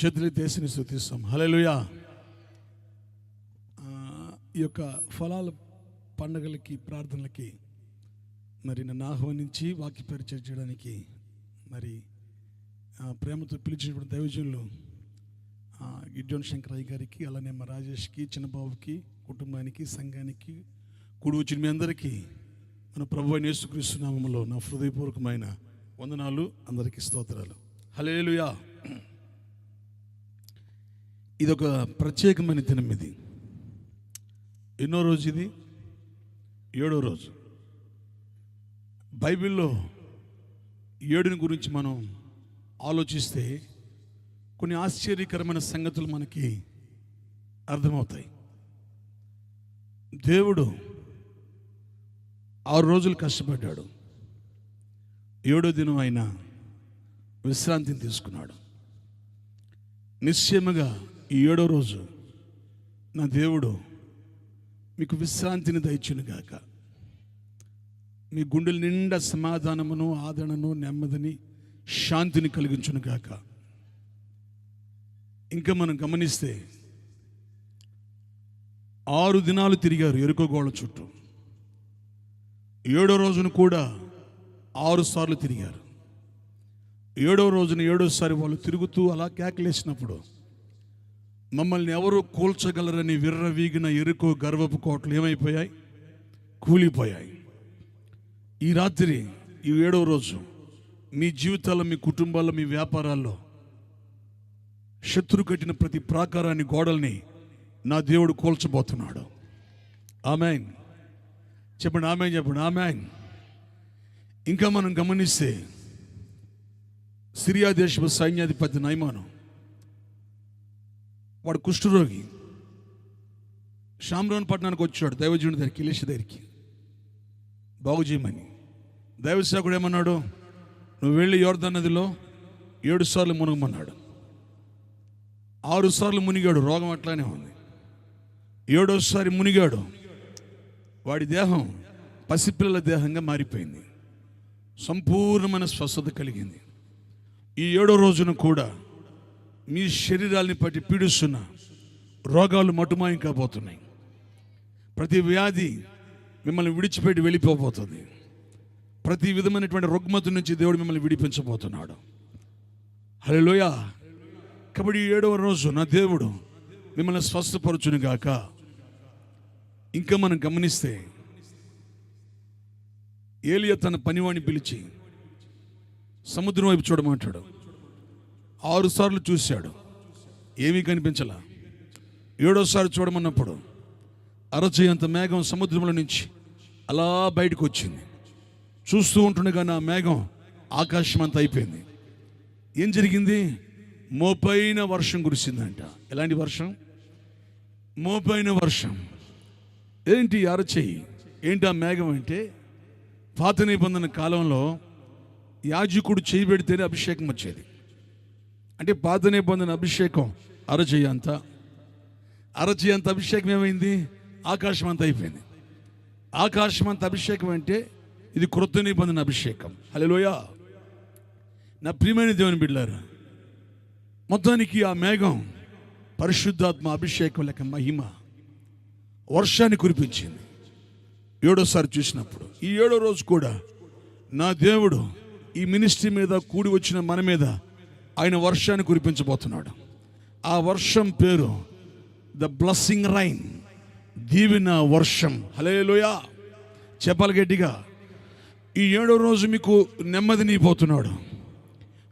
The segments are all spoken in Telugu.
చేతులు దేశని స్తుతిస్తాం. హల్లెలూయా. ఈ యొక్క ఫలాల పండగలకి ప్రార్థనలకి మరి నన్ను ఆహ్వానించి వాక్య పరిచయం చేయడానికి మరి ప్రేమతో పిలిచినటువంటి దైవజనులు గిడ్యోన్ శంకరయ్య గారికి, అలానే మా రాజేష్కి, చిన్నబాబుకి, కుటుంబానికి, సంఘానికి, కూడి వచ్చిన మీ అందరికీ మన ప్రభువైన యేసుక్రీస్తు నామములో నా హృదయపూర్వకమైన వందనాలు, అందరికీ స్తోత్రాలు. హల్లెలూయా. ఇదొక ప్రత్యేకమైన దినం. ఇది ఎన్నో రోజు? ఇది 7వ రోజు. బైబిల్లో 7ని గురించి మనం ఆలోచిస్తే కొన్ని ఆశ్చర్యకరమైన సంగతులు మనకి అర్థమవుతాయి. దేవుడు 6 రోజులు కష్టపడ్డాడు, 7వ దినం ఆయన విశ్రాంతిని తీసుకున్నాడు. నిశ్చయముగా ఈ 7వ రోజు నా దేవుడు మీకు విశ్రాంతిని దయచును గాక. మీ గుండెల నిండా సమాధానమును, ఆదరణను, నెమ్మదిని, శాంతిని కలిగించును గాక. ఇంకా మనం గమనిస్తే 6 దినాలు తిరిగారు ఎరుకో గోడ చుట్టూ. 7వ రోజును కూడా 6 సార్లు తిరిగారు. 7వ రోజున 7వసారి వాళ్ళు తిరుగుతూ అలా కేకలేసినప్పుడు మమ్మల్ని ఎవరు కూల్చగలరని విర్రవీగిన ఎరుకో గర్వపు కోటలు ఏమైపోయాయి? కూలిపోయాయి. ఈ రాత్రి, ఈ 7వ రోజు మీ జీవితాల్లో, మీ కుటుంబాల్లో, మీ వ్యాపారాల్లో శత్రు కట్టిన ప్రతి ప్రాకారాన్ని, గోడల్ని నా దేవుడు కూల్చబోతున్నాడు. ఆమేన్ చెప్పండి, ఆమేన్ చెప్పండి, ఆమేన్. ఇంకా మనం గమనిస్తే సిరియా దేశపు సైన్యాధిపతి నయమాను, వాడు కుష్ఠరోగి, షామ్రోన్ పట్టణానికి వచ్చాడు దైవజనుడి దగ్గరికి, ఎలీషా దగ్గరికి బాగు చేయమని. దైవసేవకుడు ఏమన్నాడు? నువ్వు వెళ్ళి యోర్దాను నదిలో 7 సార్లు మునగమన్నాడు. 6 సార్లు మునిగాడు, రోగం అట్లానే ఉంది. 7వసారి మునిగాడు, వాడి దేహం పసిపిల్లల దేహంగా మారిపోయింది, సంపూర్ణమైన స్వస్థత కలిగింది. ఈ 7వ రోజున కూడా మీ శరీరాల్ని పట్టి పీడిస్తున్న రోగాలు మటుమాయం కాబోతున్నాయి. ప్రతి వ్యాధి మిమ్మల్ని విడిచిపెట్టి వెళ్ళిపోబోతుంది. ప్రతి విధమైనటువంటి రుగ్మత నుంచి దేవుడు మిమ్మల్ని విడిపించబోతున్నాడు. హల్లెలూయా. కాబట్టి 7వ రోజు నా దేవుడు మిమ్మల్ని స్వస్థపరచును గాక. ఇంకా మనం గమనిస్తే ఏలియా తన పనివాడిని పిలిచి సముద్రం వైపు చూడమంటాడు. 6 సార్లు చూశాడు, ఏమీ కనిపించలా. 7వసారి చూడమన్నప్పుడు అరచేయంత మేఘం సముద్రంలో నుంచి అలా బయటకు వచ్చింది. చూస్తూ ఉంటుండగా నా మేఘం ఆకాశం అంతా అయిపోయింది. ఏం జరిగింది? మోపైన వర్షం కురిసిందంట. ఎలాంటి వర్షం? మోపైన వర్షం. ఏంటి అరచేయి? ఏంటి ఆ మేఘం అంటే? పాత నిబంధన కాలంలో యాజకుడు చేయి పెడితేనే అభిషేకం వచ్చేది. అంటే పాత నిబంధన అభిషేకం అరచేయంత అభిషేకం ఏమైంది? ఆకాశం అంతా అయిపోయింది. ఆకాశం అంత అభిషేకం అంటే ఇది క్రొత్త నిబంధన అభిషేకం. హల్లెలూయా. నా ప్రియమైన దేవుని బిడ్డలారా, మొత్తానికి ఆ మేఘం పరిశుద్ధాత్మ అభిషేకం లేక మహిమ వర్షాన్ని కురిపించింది 7వసారి చూసినప్పుడు. ఈ 7వ రోజు కూడా నా దేవుడు ఈ మినిస్ట్రీ మీద, కూడి వచ్చిన మన మీద ఆయన వర్షాన్ని కురిపించబోతున్నాడు. ఆ వర్షం పేరు ద బ్లెస్సింగ్ రైన్, దీవెన వర్షం. హల్లెలూయా. చెప్పాలి గట్టిగా. ఈ 7వ రోజు మీకు నెమ్మదిని ఇవ్వబోతున్నాడు.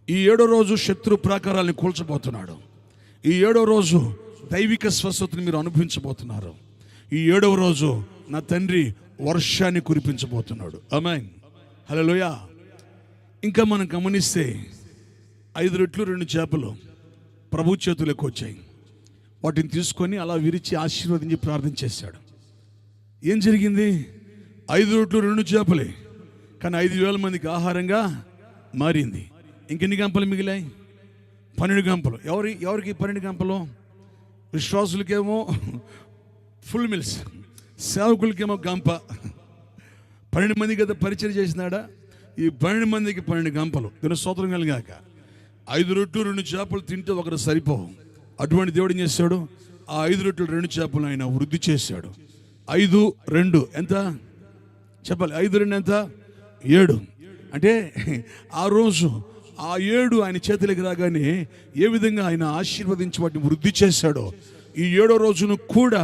ఈ 7వ రోజు శత్రు ప్రాకారాలను కూల్చబోతున్నాడు. ఈ 7వ రోజు దైవిక స్వస్థతను మీరు అనుభవించబోతున్నారు. ఈ 7వ రోజు నా తండ్రి వర్షాన్ని కురిపించబోతున్నాడు. ఆమేన్. హల్లెలూయా. ఇంకా మనం గమనిస్తే 5 రొట్టెలు 2 చేపలు ప్రభు చేతులకు వచ్చాయి. వాటిని తీసుకొని అలా విరిచి ఆశీర్వదించి ప్రార్థన చేశాడు. ఏం జరిగింది? 5 రొట్టెలు 2 చేపలే, కానీ 5,000 మందికి ఆహారంగా మారింది. ఇంకెన్ని గంపలు మిగిలాయి? 12 గంపలు. ఎవరికి 12 గంపలు? విశ్వాసులకేమో ఫుల్ మిల్స్, సేవకులకేమో గంప. 12 మంది కదా పరిచయం చేసినాడా? ఈ 12 మందికి 12 గంపలు. దీని స్తోత్రం కలిగాక 5 రొట్టెలు 2 చేపలు తింటే ఒకరు సరిపోవు. అటువంటి దేవుడు ఏం చేశాడు? ఆ 5 రొట్టెలు 2 చేపలు ఆయన వృద్ధి చేశాడు. 5, 2 ఎంత చెప్పాలి? 5, 2 ఎంత? 7. అంటే ఆ రోజు ఆ 7 ఆయన చేతులకి రాగానే ఏ విధంగా ఆయన ఆశీర్వదించి వాటిని వృద్ధి చేశాడో, ఈ 7వ రోజును కూడా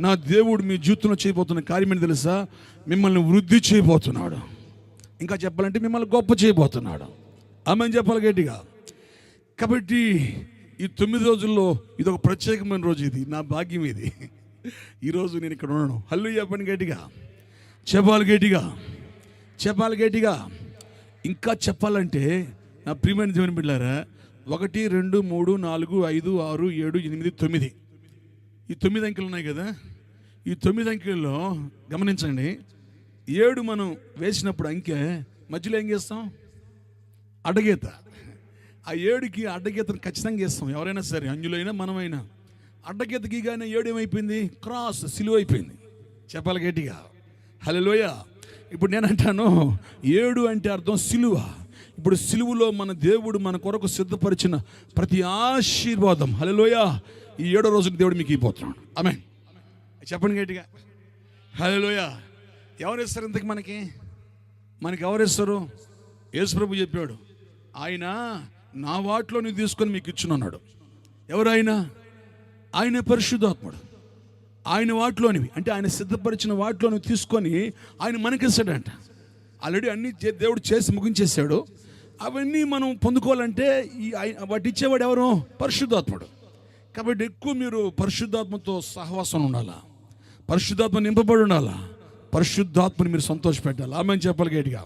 నా దేవుడు మీ జీవితంలో చేయబోతున్న కార్యం ఏంటి తెలుసా? మిమ్మల్ని వృద్ధి చేయబోతున్నాడు. ఇంకా చెప్పాలంటే మిమ్మల్ని గొప్ప చేయబోతున్నాడు. ఆమె చెప్పాలి గట్టిగా. కాబట్టి ఈ 9 రోజుల్లో ఇది ఒక ప్రత్యేకమైన రోజు. ఇది నా భాగ్యం. ఇది ఈరోజు నేను ఇక్కడ ఉన్నాను. హల్లెలూయా చెప్పండి గట్టిగా. చెప్పాలి గట్టిగా, చెప్పాలి గట్టిగా. ఇంకా చెప్పాలంటే నా ప్రియమైన దేవుని బిడ్డలారా, 1, 2, 3, 4, 5, 6, 7, 8, 9 ఈ 9 అంకెలు ఉన్నాయి కదా. ఈ 9 అంకెల్లో గమనించండి, 7 మనం వేసినప్పుడు అంకె మధ్యలో ఏం చేస్తాం? అడ్డగీత. ఆ 7కి అడ్డగీతను ఖచ్చితంగా వేస్తాం. ఎవరైనా సరే, అంజులైనా మనమైనా. అడ్డగీత గీగానే 7 ఏమైపోయింది? క్రాస్, సిలువ అయిపోయింది. చెప్పాలి గట్టిగా. హల్లెలూయా. ఇప్పుడు నేను అంటాను 7 అంటే అర్థం సిలువ. ఇప్పుడు సిలువలో మన దేవుడు మన కొరకు సిద్ధపరిచిన ప్రతి ఆశీర్వాదం, హల్లెలూయా, ఈ 7వ రోజున దేవుడు మీకు ఇవ్వబోతున్నాడు. ఆమేన్ చెప్పండి గట్టిగా. హల్లెలూయా. ఎవరు ఇస్తారు ఇంతకు? మనకి ఎవరు ఇస్తారు? యేసు ప్రభు చెప్పాడు, ఆయన నా వాటిలో నువ్వు తీసుకొని మీకు ఇచ్చునన్నాడు. ఎవరైనా? ఆయన పరిశుద్ధాత్ముడు. ఆయన వాటిలోనివి అంటే ఆయన సిద్ధపరిచిన వాటిలో నువ్వు తీసుకొని ఆయన మనకిస్తాడంట. ఆల్రెడీ అన్నీ దేవుడు చేసి ముగించేశాడు. అవన్నీ మనం పొందుకోవాలంటే వాటి ఇచ్చేవాడు ఎవరు? పరిశుద్ధాత్ముడు. కాబట్టి ఎక్కువ మీరు పరిశుద్ధాత్మతో సహవాసం ఉండాలా, పరిశుద్ధాత్మ నింపబడి ఉండాలా, పరిశుద్ధాత్మని మీరు సంతోషపెట్టాలి. ఆమె చెప్పాలి గట్టిగా.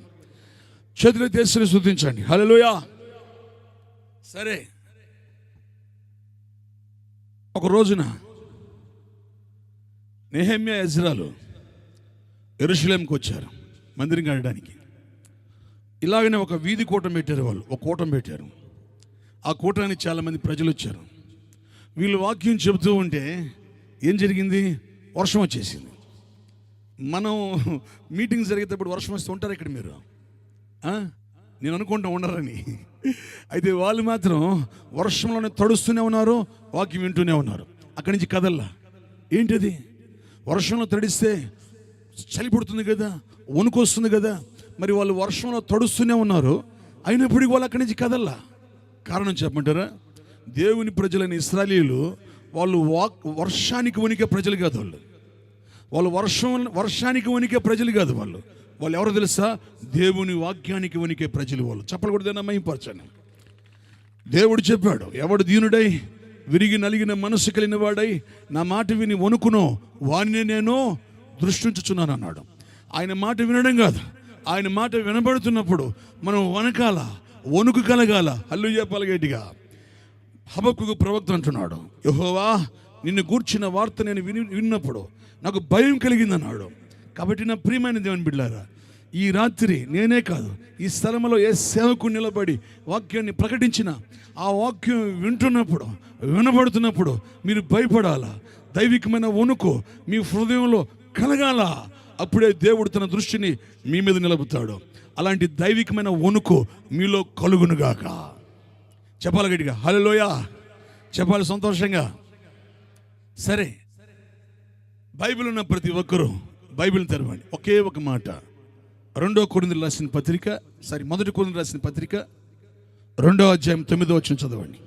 చేతులు తీసుకుని స్తుతించండి. హల్లెలూయా. సరే, ఒక రోజున నెహెమ్యా, ఎజ్రాలు యెరూషలేంకి వచ్చారు మందిరం కట్టడానికి. ఇలాగనే ఒక వీధి కూటం పెట్టారు. వాళ్ళు ఒక కూటం పెట్టారు. ఆ కూటానికి చాలామంది ప్రజలు వచ్చారు. వీళ్ళు వాక్యం చెబుతూ ఉంటే ఏం జరిగింది? వర్షం వచ్చేసింది. మనం మీటింగ్ జరిగేటప్పుడు వర్షం వస్తూ ఉంటారు ఇక్కడ మీరు? నేను అనుకుంటా ఉండరని. అయితే వాళ్ళు మాత్రం వర్షంలోనే తడుస్తూనే ఉన్నారు, వాక్యం వింటూనే ఉన్నారు. అక్కడి నుంచి కదల్లా. ఏంటది? వర్షంలో తడిస్తే చలి పుడుతుంది కదా, వణుకు వస్తుంది కదా. మరి వాళ్ళు వర్షంలో తడుస్తూనే ఉన్నారు, అయినప్పటికీ వాళ్ళు అక్కడి నుంచి కదల్లా. కారణం చెప్పమంటారా? దేవుని ప్రజలైన ఇశ్రాయేలీయులు వాళ్ళు వర్షానికి వణికే ప్రజలు కాదు. వాళ్ళు వర్షానికి వణికే ప్రజలు కాదు. వాళ్ళు ఎవరో తెలుసా? దేవుని వాక్యానికి వణికే ప్రజలు. వాళ్ళు చెప్పలు కూడా మహిమపరచండి. దేవుడు చెప్పాడు, ఎవడు దీనుడై విరిగి నలిగిన మనసు కలిగిన వాడై నా మాట విని వణుకునో వానినే నేను దృష్టించుచున్నాను అన్నాడు. ఆయన మాట వినడం కాదు, ఆయన మాట వినబడుతున్నప్పుడు మనం వణకాల, వణుకు కలగాల. హల్లెలూయా చెప్పాలి గట్టిగా. హబక్కూకు ప్రవక్త అంటున్నాడు, యెహోవా నిన్ను గూర్చిన వార్త నేను విన్నప్పుడు నాకు భయం కలిగిందన్నాడు. కాబట్టి నా ప్రియమైన దేవుని బిడ్డలారా, ఈ రాత్రి నేనే కాదు, ఈ స్థలంలో ఏ సేవకుడు నిలబడి వాక్యాన్ని ప్రకటించిన ఆ వాక్యం వింటున్నప్పుడు, వినబడుతున్నప్పుడు మీరు భయపడాలా. దైవికమైన వణుకు మీ హృదయంలో కలగాల. అప్పుడే దేవుడు తన దృష్టిని మీ మీద నిలుపుతాడు. అలాంటి దైవికమైన వణుకు మీలో కలుగునుగాక. చెప్పాలి గట్టిగా. హల్లెలూయా చెప్పాలి సంతోషంగా. సరే, బైబిల్ ఉన్న ప్రతి ఒక్కరూ బైబిల్ తెరవండి. ఒకే ఒక మాట, 1 కొరింథీయులకు రాసిన పత్రిక, 1 కొరింథీయులకు రాసిన పత్రిక 2వ అధ్యాయం 9వ వచనం చదవండి.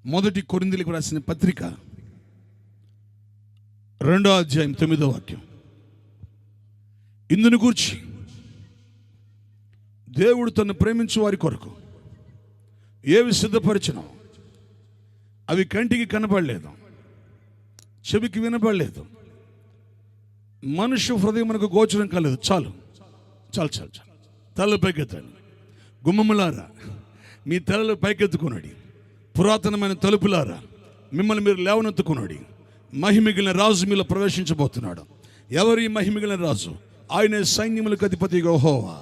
1 కొరింథీయులకు రాసిన పత్రిక 2వ అధ్యాయం 9వ వాక్యం. ఇందును గూర్చి దేవుడు తను ప్రేమించు వారి కొరకు ఏవి సిద్ధపరిచినో అవి కంటికి కనపడలేదు, చెవికి వినపడలేదు, మనుష్య హృదయం మనకు గోచరం కాలేదు. చాలు చాలు చాలు చాలు. తలలు పైకెత్తండి. గుమ్మములారా మీ తలలు పైకెత్తుకున్నాడు. పురాతనమైన తలుపులారా మిమ్మల్ని మీరు లేవనెత్తుకున్నాడు. మహిమిగిలిన రాజు మీలో ప్రవేశించబోతున్నాడు. ఎవరు ఈ మహిమిగిలిన రాజు? ఆయనే సైన్యములకు అధిపతి యెహోవా.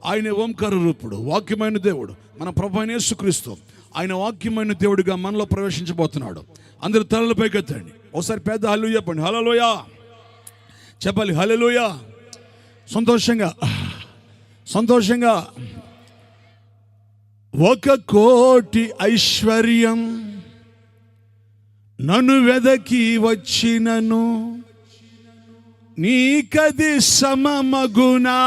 ఆయనే ఓంకార రూపుడు, వాక్యమైన దేవుడు, మన ప్రభువైన యేసుక్రీస్తు. ఆయన వాక్యమైన దేవుడిగా మనలో ప్రవేశించబోతున్నాడు. అందరూ తలలు పైకెత్తండి. ఒకసారి పెద్ద హల్లెలూయా చెప్పండి. హల్లెలూయా చెప్పాలి. హల్లెలూయా. సంతోషంగా సంతోషంగా. 1,000,000 ఐశ్వర్యం నన్ను వెదకి వచ్చినను నీకది సమమగునా.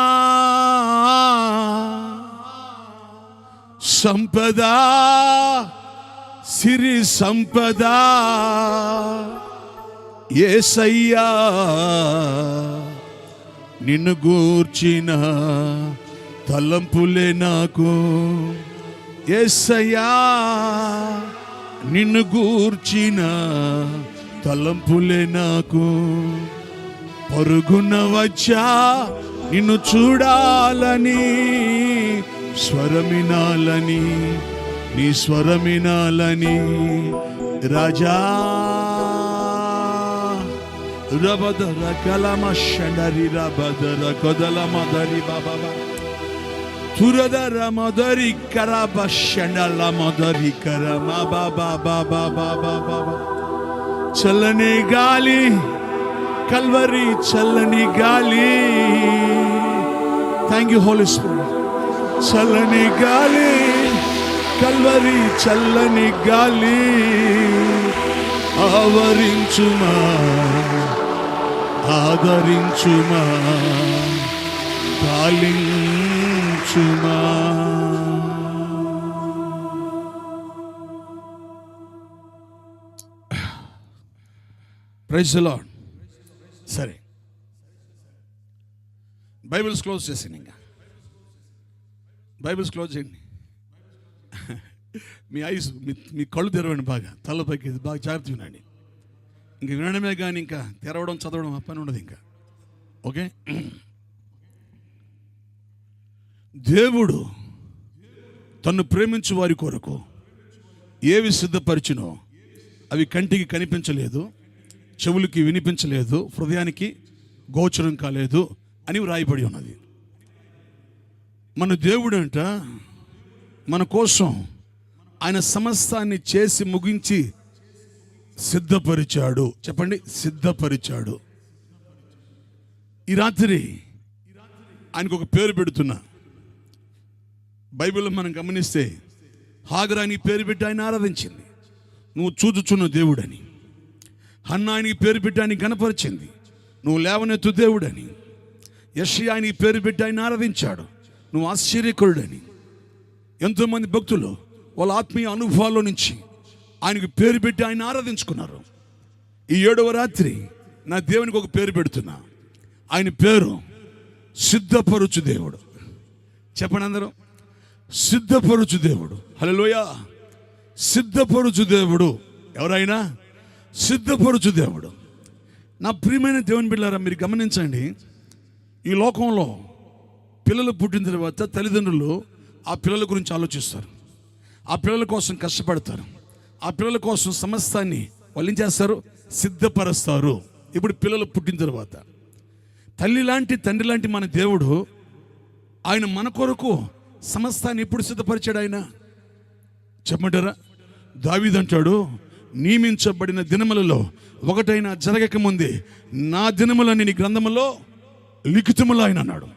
సంపద సిరి సంపద యేసయ్యా నిన్ను గూర్చిన తలంపులే నాకు. యేసయ్యా నిన్ను గూర్చిన తలంపులే నాకు. పరుగున వచ్చా నిన్ను చూడాలని, స్వరమినాలని, నీ స్వరమినాలని. రాజా రబదర కలమ షండరి రబదర కొదల మదరి బాబా తురదర మదరి కరబ షండల మదరి కరమ బాబా బాబా బాబా బాబా. చల్లని గాలి కల్వరి, చల్లని గాలి. Thank you Holy Spirit. చల్లని గాలి కల్వరి, చల్లని గాలి. ఆవరించుమా, ఆదరించుమా, పాలించుమా. Praise the Lord. సరే, బైబిల్స్ క్లోజ్ చేసింది. ఇంకా బైబిల్స్ క్లోజ్ చేయండి. మీ ఐస్ మీ కళ్ళు తెరవండి, బాగా తలపైకి బాగా జాగ్రత్త వినండి. ఇంక వినడమే కానీ ఇంకా తెరవడం చదవడం ఆ పని ఉండదు ఇంకా. ఓకే, దేవుడు తన్ను ప్రేమించు వారి కొరకు ఏవి సిద్ధపరిచినో అవి కంటికి కనిపించలేదు, చెవులకి వినిపించలేదు, హృదయానికి గోచరం కాలేదు అని వ్రాయబడి ఉన్నది. మన దేవుడు అంట మన కోసం ఆయన సమస్తాన్ని చేసి ముగించి సిద్ధపరిచాడు. చెప్పండి, సిద్ధపరిచాడు. ఈ రాత్రి ఆయనకు ఒక పేరు పెడుతున్నా. బైబిల్లో మనం గమనిస్తే హాగరా నీ పేరు పెట్టి ఆయన ఆరాధించింది, నువ్వు చూచుచున్న దేవుడని. హన్నా ఆయనకి పేరు పెట్టి ఆయన గణపరిచింది, నువ్వు లేవనెత్తు దేవుడని. యెషయా ఆయనకి పేరు పెట్టి ఆయన ఆరాధించాడు, నువ్వు ఆశ్చర్యకరుడని. ఎంతోమంది భక్తులు వాళ్ళ ఆత్మీయ అనుభవాల్లో నుంచి ఆయనకు పేరు పెట్టి ఆయన ఆరాధించుకున్నారు. ఈ 7వ రాత్రి నా దేవునికి ఒక పేరు పెడుతున్నా. ఆయన పేరు సిద్ధపరుచు దేవుడు. చెప్పండి అందరూ, సిద్ధపరుచు దేవుడు. హల్లెలూయా. సిద్ధపరుచు దేవుడు. ఎవరైనా సిద్ధపరుచు దేవుడు. నా ప్రియమైన దేవుని బిడ్డలారా, మీరు గమనించండి. ఈ లోకంలో పిల్లలు పుట్టిన తర్వాత తల్లిదండ్రులు ఆ పిల్లల గురించి ఆలోచిస్తారు, ఆ పిల్లల కోసం కష్టపడతారు, ఆ పిల్లల కోసం సమస్తాన్ని వాళ్ళు ఏం చేస్తారు, సిద్ధపరుస్తారు. ఇప్పుడు పిల్లలు పుట్టిన తర్వాత తల్లి లాంటి తండ్రి లాంటి మన దేవుడు ఆయన మన కొరకు సమస్తాన్ని ఎప్పుడు సిద్ధపరిచాడు ఆయన చెప్పమంటారా? దావీదు అంటాడు, నియమించబడిన దినములలో ఒకటైనా జరగక ముందే నా దినములని నీ గ్రంథములో లిఖితములు ఆయన అన్నాడు.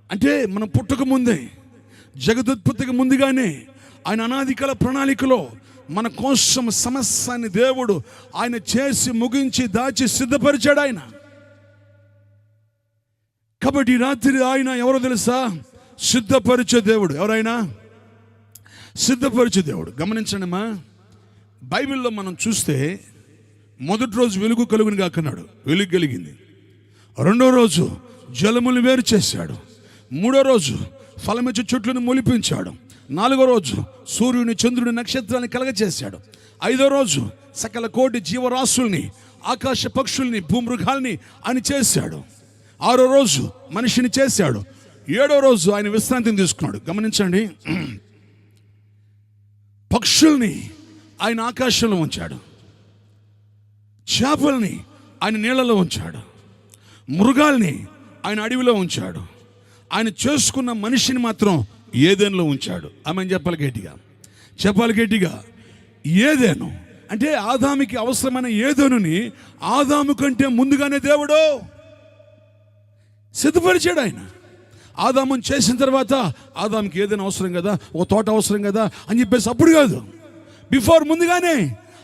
అంటే మనం పుట్టక ముందే, జగదుత్పత్తికి ముందుగానే ఆయన అనాదికాల ప్రణాళికలో మన కోసం సమస్యని దేవుడు ఆయన చేసి ముగించి దాచి సిద్ధపరిచాడు ఆయన. కాబట్టి రాత్రి ఆయన ఎవరో తెలుసా? సిద్ధపరిచే దేవుడు. ఎవరైనా సిద్ధపరిచే దేవుడు. గమనించండి అమ్మా, బైబిల్లో మనం చూస్తే మొదటి రోజు వెలుగు కలుగును గాకన్నాడు, వెలుగు కలిగింది. రెండో రోజు జలములు వేరు చేశాడు. మూడో రోజు ఫలమిచ్చే చెట్లను మొలిపించాడు. నాలుగో రోజు సూర్యుని చంద్రుని నక్షత్రాన్ని కలగచేశాడు. ఐదో రోజు సకల కోటి జీవరాశుల్ని, ఆకాశ పక్షుల్ని, భూమృగాల్ని ఆయన చేశాడు. ఆరో రోజు మనిషిని చేశాడు. ఏడో రోజు ఆయన విశ్రాంతిని తీసుకున్నాడు. గమనించండి, పక్షుల్ని ఆయన ఆకాశంలో ఉంచాడు, చేపల్ని ఆయన నీళ్ళలో ఉంచాడు, మృగాల్ని ఆయన అడవిలో ఉంచాడు. ఆయన చేసుకున్న మనిషిని మాత్రం ఏదెనులో ఉంచాడు. ఆమె చెప్పాలి గట్టిగా, చెప్పాలి గట్టిగా. ఏదెను అంటే ఆదాముకి అవసరమైన ఏదెనుని ఆదాము కంటే ముందుగానే దేవుడు సిద్ధపరిచాడు. ఆయన ఆదాముని చేసిన తర్వాత ఆదాముకి ఏదైనా అవసరం కదా, ఒక తోట అవసరం కదా అని చెప్పేసి అప్పుడు కాదు, బిఫోర్ ముందుగానే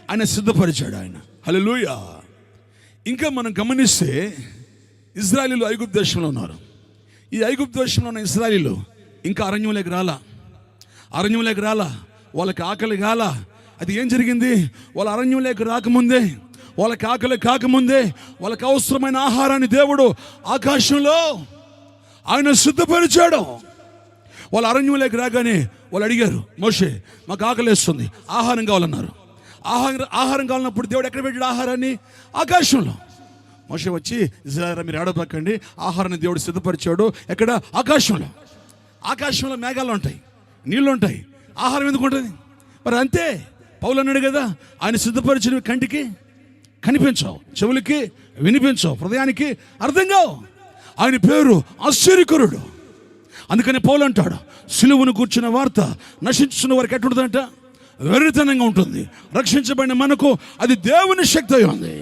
ఆయన సిద్ధపరిచాడు ఆయన. హల్లెలూయా. ఇంకా మనం గమనిస్తే ఇశ్రాయేలీయులు ఐగుప్తు దేశంలో ఉన్నారు. ఈ ఐగుప్తు దేశంలో ఉన్న ఇశ్రాయేలీయులు ఇంకా అరణ్యంలోకి రాలా, వాళ్ళకి ఆకలి కాల. అది ఏం జరిగింది? వాళ్ళ అరణ్యంలోకి రాకముందే, వాళ్ళకి ఆకలి కాకముందే వాళ్ళకి అవసరమైన ఆహారాన్ని దేవుడు ఆకాశంలో ఆయన సిద్ధపరిచాడు. వాళ్ళ అరణ్యంలోకి రాగానే వాళ్ళు అడిగారు, మోషే మాకు ఆకలి వేస్తుంది, ఆహారం కావాలన్నారు. ఆహారం కావాలన్నప్పుడు దేవుడు ఎక్కడ పెట్టాడు ఆహారాన్ని? ఆకాశంలో. మోషే వచ్చి, ఇశ్రాయేలు మీరు ఏడవకండి, ఆహారాన్ని దేవుడు సిద్ధపరిచాడు. ఎక్కడ? ఆకాశంలో. ఆకాశంలో మేఘాలు ఉంటాయి, నీళ్ళు ఉంటాయి, ఆహారం ఎందుకు ఉంటుంది? మరి అంతే పౌలు అన్నాడు కదా, ఆయన సిద్ధపరిచినవి కంటికి కనిపించవు, చెవులకి వినిపించవు, హృదయానికి అర్థం కావు. ఆయన పేరు ఆశ్చర్యకరుడు. అందుకని పౌలు అంటాడు, సిలువను కూర్చున్న వార్త నశించున్న వారికి ఎట్లుంటుందంట? వెర్రితనంగా ఉంటుంది. రక్షించబడిన మనకు అది దేవుని శక్తి అయి ఉంది.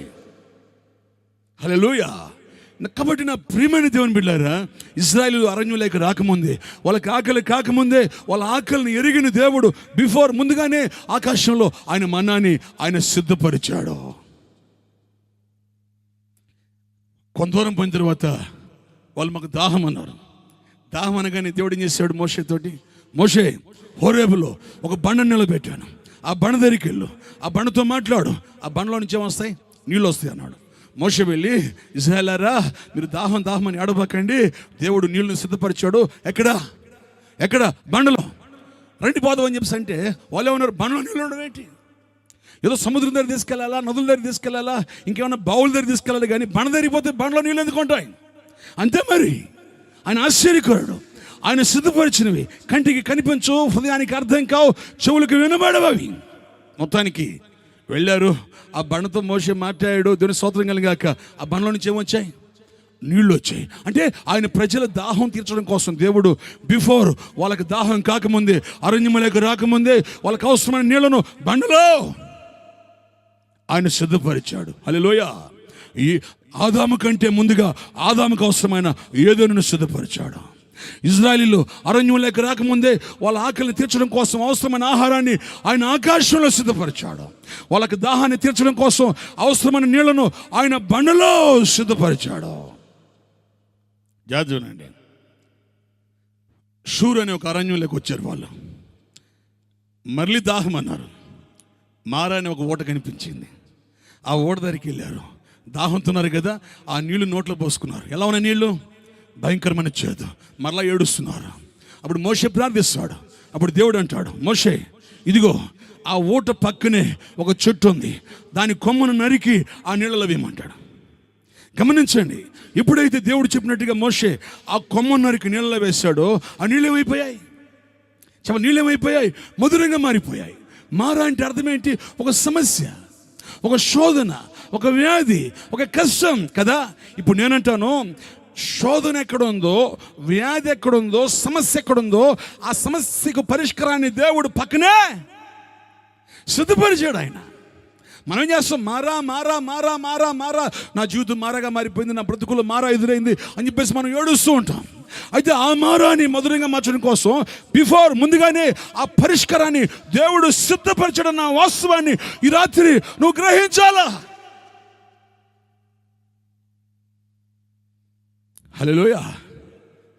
హల్లెలూయా. కాబట్టి నా ప్రియమైన దేవుని బిడ్డలారా, ఇశ్రాయేలీయులు అరణ్యంలోకి రాకముందే, వాళ్ళకి ఆకలి కాకముందే, వాళ్ళ ఆకలిని ఎరిగిన దేవుడు బిఫోర్ ముందుగానే ఆకాశంలో ఆయన మన్నాని ఆయన సిద్ధపరిచాడు. కొంత దూరం పోయిన తర్వాత వాళ్ళు మాకు దాహం అన్నారు. దాహం అనగానే దేవుడు ఏం చేశాడు? మోషేతోటి, మోషే హోరేబులో ఒక బండ నిలబెట్టాను, ఆ బండ దగ్గరికి వెళ్ళు, ఆ బండతో మాట్లాడు, ఆ బండలో నుంచి ఏమొస్తాయి? నీళ్ళు వస్తాయి అన్నాడు. మోషే వెళ్ళి, ఇశ్రాయేలారా మీరు దాహం అని ఏడవకండి, దేవుడు నీళ్ళని సిద్ధపరిచాడు. ఎక్కడ? బండలో. రండి పోదాం అని చెప్పేసి అంటే వాళ్ళు ఏమన్నారు? బండలో నీళ్ళు ఉండడం ఏంటి? ఏదో సముద్రం దగ్గర తీసుకెళ్ళాలా, నదుల దగ్గర తీసుకెళ్ళాలా, ఇంకేమన్నా బావుల దగ్గర తీసుకెళ్ళాలి, కానీ బండ దగ్గరిపోతే బండలో నీళ్ళు ఎందుకు ఉంటాయి? అంతే మరి. ఆయన ఆశ్చర్యకరుడు. ఆయన సిద్ధపరిచినవి కంటికి కనిపించు, హృదయానికి అర్థం కావు, చెవులకు వినబడవి. మొత్తానికి వెళ్ళారు. ఆ బండతో మోషే మాట్లాడాడు. దేవుని స్తోత్రం కలిగాక ఆ బండలో నుంచి ఏమొచ్చాయి? నీళ్ళు వచ్చాయి. అంటే ఆయన ప్రజల దాహం తీర్చడం కోసం దేవుడు బిఫోర్ వాళ్ళకి దాహం కాకముందే, అరణ్యములకు రాకముందే వాళ్ళకి అవసరమైన నీళ్లను బండలో ఆయన సిద్ధపరిచాడు. హల్లెలూయా. ఈ ఆదాము కంటే ముందుగా ఆదాముకు అవసరమైన ఏదోను సిద్ధపరిచాడు. ఇశ్రాయేలీయులు అరణ్యంలోకి రాకముందే వాళ్ళ ఆకలిని తీర్చడం కోసం అవసరమైన ఆహారాన్ని ఆయన ఆకాశంలో సిద్ధపరిచాడు. వాళ్ళకి దాహాన్ని తీర్చడం కోసం అవసరమైన నీళ్లను ఆయన బండలో సిద్ధపరిచాడు. జాజునండి, షూర్ అనే ఒక అరణ్యంలోకి వచ్చారు వాళ్ళు. మళ్ళీ దాహం అన్నారు. మారా అనే ఒక ఓట కనిపించింది. ఆ ఓట దగ్గరికి వెళ్ళారు. దాహంతున్నారు కదా, ఆ నీళ్లు నోట్లో పోసుకున్నారు. ఎలా ఉన్నాయి నీళ్లు? భయంకరమైన చేదు. మరలా ఏడుస్తున్నారు. అప్పుడు మోషే ప్రార్థిస్తాడు. అప్పుడు దేవుడు అంటాడు, మోషే ఇదిగో ఆ ఊట పక్కనే ఒక చెట్టు ఉంది, దాని కొమ్మను నరికి ఆ నీళ్ళలో వేయమంటాడు. గమనించండి, ఎప్పుడైతే దేవుడు చెప్పినట్టుగా మోషే ఆ కొమ్మను నరికి నీళ్ళలో వేశాడో ఆ నీళ్ళు ఏమైపోయాయి? నీళ్ళు ఏమైపోయాయి? మధురంగా మారిపోయాయి. మారా అంటే అర్థం ఏంటి? ఒక సమస్య, ఒక శోధన, ఒక వ్యాధి, ఒక కష్టం కదా. ఇప్పుడు నేనంటాను, శోధన ఎక్కడుందో, వ్యాధి ఎక్కడుందో, సమస్య ఎక్కడుందో, ఆ సమస్యకు పరిష్కారాన్ని దేవుడు పక్కనే సిద్ధపరిచాడు ఆయన. మనం ఏం చేస్తాం? మారా మారా మారా మారా మారా, నా జీవితం మారాగా మారిపోయింది, నా బ్రతుకులు మారా ఎదురైంది అని చెప్పేసి మనం ఏడుస్తూ ఉంటాం. అయితే ఆ మారాన్ని మధురంగా మార్చడం కోసం బిఫోర్ ముందుగానే ఆ పరిష్కారాన్ని దేవుడు సిద్ధపరచడం, నా వాస్తవాన్ని ఈ రాత్రి నువ్వు గ్రహించాలా. హల్లెలూయా.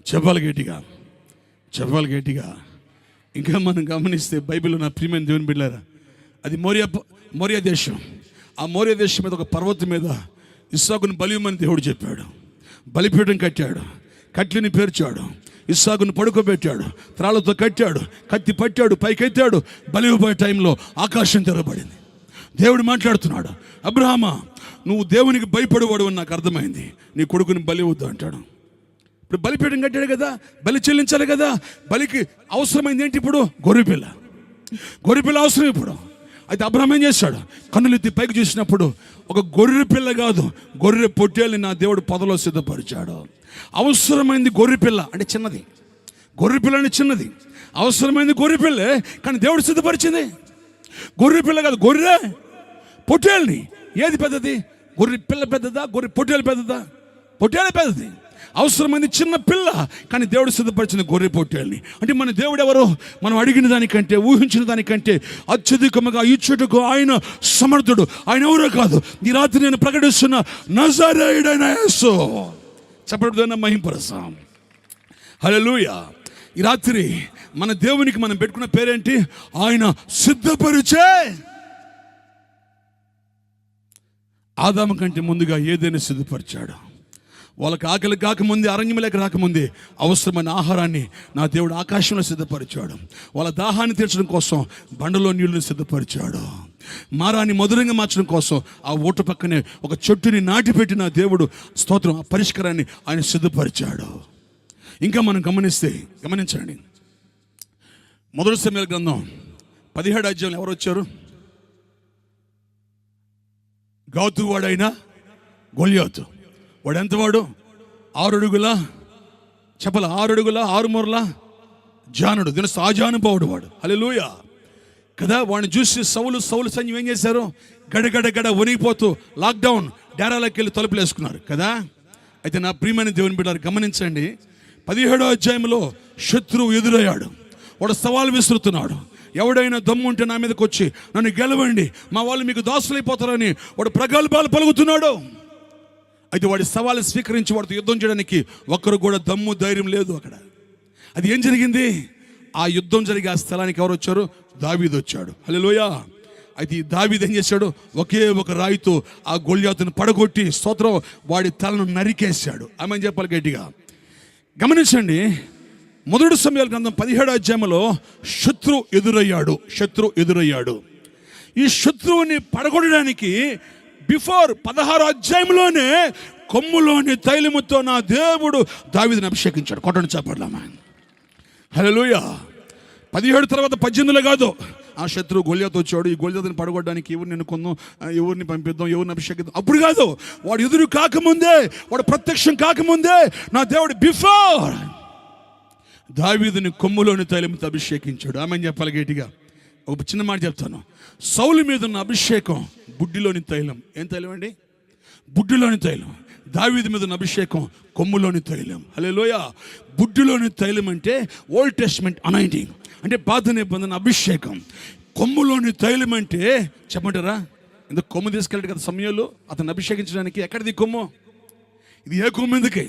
చెప్పాలి గట్టిగా. ఇంకా మనం గమనిస్తే బైబిల్లో నా ప్రియమైన దేవుని బిడ్డలారా, అది మోరియా దేశం. ఆ మోరియా దేశం మీద ఒక పర్వతం మీద ఇస్సాకును బలియమని దేవుడు చెప్పాడు. బలిపీఠం కట్టాడు, కట్లిని పేర్చాడు, ఇస్సాకును పడుకోబెట్టాడు, త్రాళ్ళతో కట్టాడు, కత్తి పట్టాడు, పైకెత్తాడు. బలి ఇవ్వబోయే టైంలో ఆకాశం తెరవబడింది. దేవుడు మాట్లాడుతున్నాడు, అబ్రహామా నువ్వు దేవునికి భయపడేవాడు అని నాకు అర్థమైంది, నీ కొడుకుని బలి ఇవ్వద్దు అంటాడు. ఇప్పుడు బలిపీఠం కట్టాడు కదా, బలి చెల్లించాలి కదా. బలికి అవసరమైంది ఏంటి? ఇప్పుడు గొర్రెపిల్ల అవసరం. ఇప్పుడు అయితే అబ్రహాం ఏం చేశాడు? కన్నులెత్తి పైకి చూసినప్పుడు ఒక గొర్రె పిల్ల కాదు, గొర్రె పొట్టేల్ని నా దేవుడు పొదలో సిద్ధపరిచాడు. అవసరమైంది గొర్రెపిల్ల అంటే చిన్నది, గొర్రెపిల్ల అంటే చిన్నది, అవసరమైంది గొర్రెపిల్లే, కానీ దేవుడు సిద్ధపరిచింది గొర్రెపిల్ల కాదు, గొర్రె పొట్టేల్ని. ఏది పెద్దది? గొర్రె పిల్ల పెద్దదా, గొర్రె పొట్టేలు పెద్దదా? పొట్టేలే పెద్దది. అవసరమైంది చిన్న పిల్ల, కానీ దేవుడు సిద్ధపరిచిన గొర్రె పొట్టేల్ని. అంటే మన దేవుడు ఎవరు? మనం అడిగిన దానికంటే, ఊహించిన దానికంటే అత్యధికముగా ఇచ్చుటకు ఆయన సమర్థుడు. ఆయన ఎవరో కాదు, ఈ రాత్రి నేను ప్రకటిస్తున్న నజరేయుడైన యేసు. చెప్పడం మహింపరసాం. హల్లెలూయా. ఈ రాత్రి మన దేవునికి మనం పెట్టుకున్న పేరేంటి? ఆయన సిద్ధపరిచే. ఆదాము కంటే ముందుగా ఏదైనా సిద్ధపరిచాడు. వాళ్ళకి ఆకలి కాకముందే, అరణ్యంలోకి రాకముందే అవసరమైన ఆహారాన్ని నా దేవుడు ఆకాశంలో సిద్ధపరిచాడు. వాళ్ళ దాహాన్ని తీర్చడం కోసం బండలో నీళ్లను సిద్ధపరిచాడు. మారాన్ని మధురంగా మార్చడం కోసం ఆ ఊట పక్కనే ఒక చెట్టుని నాటిపెట్టి నా దేవుడు స్తోత్రం, ఆ పరిష్కారాన్ని ఆయన సిద్ధపరిచాడు. ఇంకా మనం గమనించండి, మొదటి సమూయేలు గ్రంథం 17వ అధ్యాయంలో ఎవరు వచ్చారు? గాతు వాడైన గొల్యాతు. వాడు ఎంతవాడు? 6 అడుగుల చెప్పల, 6 అడుగుల 6 మూరల జానుడు, దీని సాజానుభావుడు వాడు. హల్లెలూయా కదా. వాడిని చూసి సౌలు సైన్యం ఏం చేశారు? గడగడ వణిగిపోతూ లాక్డౌన్ డేరాలోకి వెళ్ళి తలుపులు వేసుకున్నారు కదా. అయితే నా ప్రియమైన దేవుని బిడ్డలారా గమనించండి, 17వ అధ్యాయంలో శత్రువు ఎదురయ్యాడు. వాడు సవాల్ విసురుతున్నాడు. ఎవడైనా దమ్ము ఉంటే నా మీదకి వచ్చి నన్ను గెలవండి, మా వాళ్ళు మీకు దాసులైపోతారని వాడు ప్రగల్భాలు పలుకుతున్నాడు. అయితే వాడి సవాలు స్వీకరించి వాడితో యుద్ధం చేయడానికి ఒక్కరు కూడా దమ్ము ధైర్యం లేదు అక్కడ. అది ఏం జరిగింది? ఆ యుద్ధం జరిగే ఆ స్థలానికి ఎవరు వచ్చారు? దావీదు వచ్చాడు. హల్లెలూయా. అయితే ఈ దావీదు ఏం చేశాడు? ఒకే ఒక రాయితో ఆ గొల్యాతును పడగొట్టి స్తోత్రం వాడి తలను నరికేశాడు. ఆమె చెప్పాలి గట్టిగా. గమనించండి, మొదటి సమూయేలు గ్రంథం 17వ అధ్యాయంలో శత్రు ఎదురయ్యాడు. ఈ శత్రువుని పడగొట్టడానికి బిఫోర్ 16వ అధ్యాయంలోనే కొమ్ములోని తైలముతో నా దేవుడు దావీదుని అభిషేకించాడు. కొట్టండి చెప్పడమ్మా. హల్లెలూయా. 17 తర్వాత 18లో కాదు, ఆ శత్రువు గొల్యాతు వచ్చాడు. ఈ గొల్యాతుని పడగొట్టడానికి ఎవరిని ఎన్నుకుందాం, ఎవరిని పంపిద్దాం, ఎవరిని అభిషేకిద్దాం, అప్పుడు కాదు. వాడు ఎదురు కాకముందే, వాడు ప్రత్యక్షం కాకముందే నా దేవుడు బిఫోర్ దావీదుని కొమ్ములోని తైలంతో అభిషేకించాడు. ఆమె చెప్పాలి గట్టిగా. ఒక చిన్న మాట చెప్తాను. సౌలు మీద ఉన్న అభిషేకం బుడ్డిలోని తైలం. ఏం తైలం అండి? బుడ్డిలోని తైలం. దావీదు మీద ఉన్న అభిషేకం కొమ్ములోని తైలం. హల్లెలూయా. బుడ్డిలోని తైలం అంటే ఓల్డ్ టెస్టమెంట్ అనాయింటింగ్, అంటే పాత నిబంధన అభిషేకం. కొమ్ములోని తైలం అంటే చెప్పమంటారా? ఎందుకు కొమ్ము తీసుకెళ్ళాడు కదా సమయంలో అతను అభిషేకించడానికి. ఎక్కడిది కొమ్ము? ఇది ఏ కొమ్ము? ఎందుకే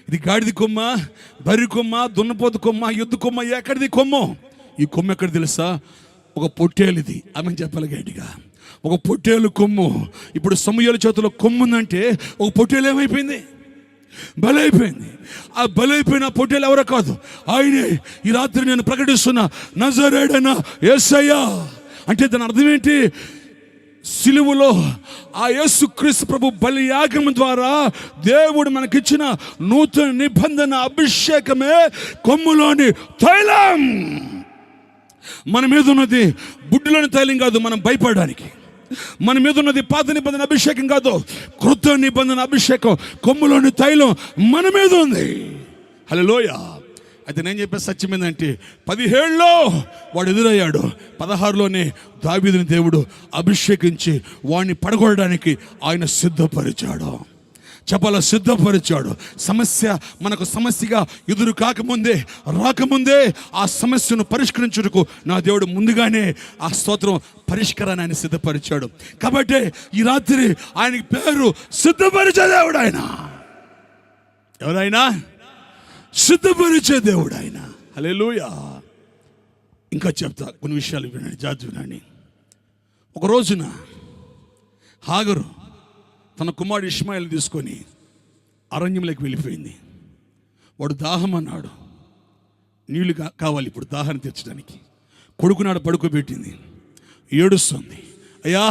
ఇది? గాడిది కొమ్మ, బర్రి కొమ్మ, దున్నపోతు కొమ్మ, ఎద్దు కొమ్మ? ఎక్కడిది కొమ్ము? ఈ కొమ్ము ఎక్కడ తెలుసా? ఒక పొట్టేలు. ఇది ఆమె చెప్పాలి గట్టిగా. ఒక పొట్టేలు కొమ్ము. ఇప్పుడు సమూయేలు చేతిలో కొమ్ము ఉందంటే ఒక పొట్టేలు ఏమైపోయింది? బలైపోయింది. ఆ బలైపోయిన పొట్టేలు ఎవరో కాదు, ఆయనే. ఈ రాత్రి నేను ప్రకటిస్తున్నా నజరేయుడైన యేసయ్య. అంటే దాని అర్థం ఏంటి? సిలువలో ఆ యేసుక్రీస్తు ప్రభు బలియాగం ద్వారా దేవుడు మనకిచ్చిన నూతన నిబంధన అభిషేకమే కొమ్ములోని తైలం. మన మీద ఉన్నది బుడ్డిలోని తైలం కాదు మనం భయపడడానికి. మన మీద ఉన్నది పాత నిబంధన అభిషేకం కాదు, కృత నిబంధన అభిషేకం. కొమ్ములోని తైలం మన మీద ఉంది. హల్లెలూయా. అయితే నేను చెప్పే సత్యం ఏంటంటే 17లో వాడు ఎదురయ్యాడు, 16లోనే దావీదుని దేవుడు అభిషేకించి వాడిని పడగొట్టడానికి ఆయన సిద్ధపరిచాడు. చెప్పాల, సిద్ధపరిచాడు. మనకు సమస్యగా ఎదురు రాకముందే ఆ సమస్యను పరిష్కరించుటకు నా దేవుడు ముందుగానే ఆ స్తోత్రం పరిష్కారాన్ని ఆయన సిద్ధపరిచాడు. కాబట్టి ఈ రాత్రి ఆయనకి పేరు సిద్ధపరిచే దేవుడు. ఆయన ఎవరైనా సిద్ధపరిచే దేవుడు ఆయన. హల్లెలూయా. ఇంకా చెప్తా కొన్ని విషయాలు వినండి, జాగ్రత్త వినండి. ఒక రోజున హాగరు తన కుమారుడు ఇష్మాయేలు తీసుకొని అరణ్యంలోకి వెళ్ళిపోయింది. వాడు దాహం అన్నాడు, నీళ్లు కావాలి ఇప్పుడు దాహాన్ని తీర్చడానికి. కొడుకునాడు పడుకోబెట్టింది, ఏడుస్తుంది. అయ్యా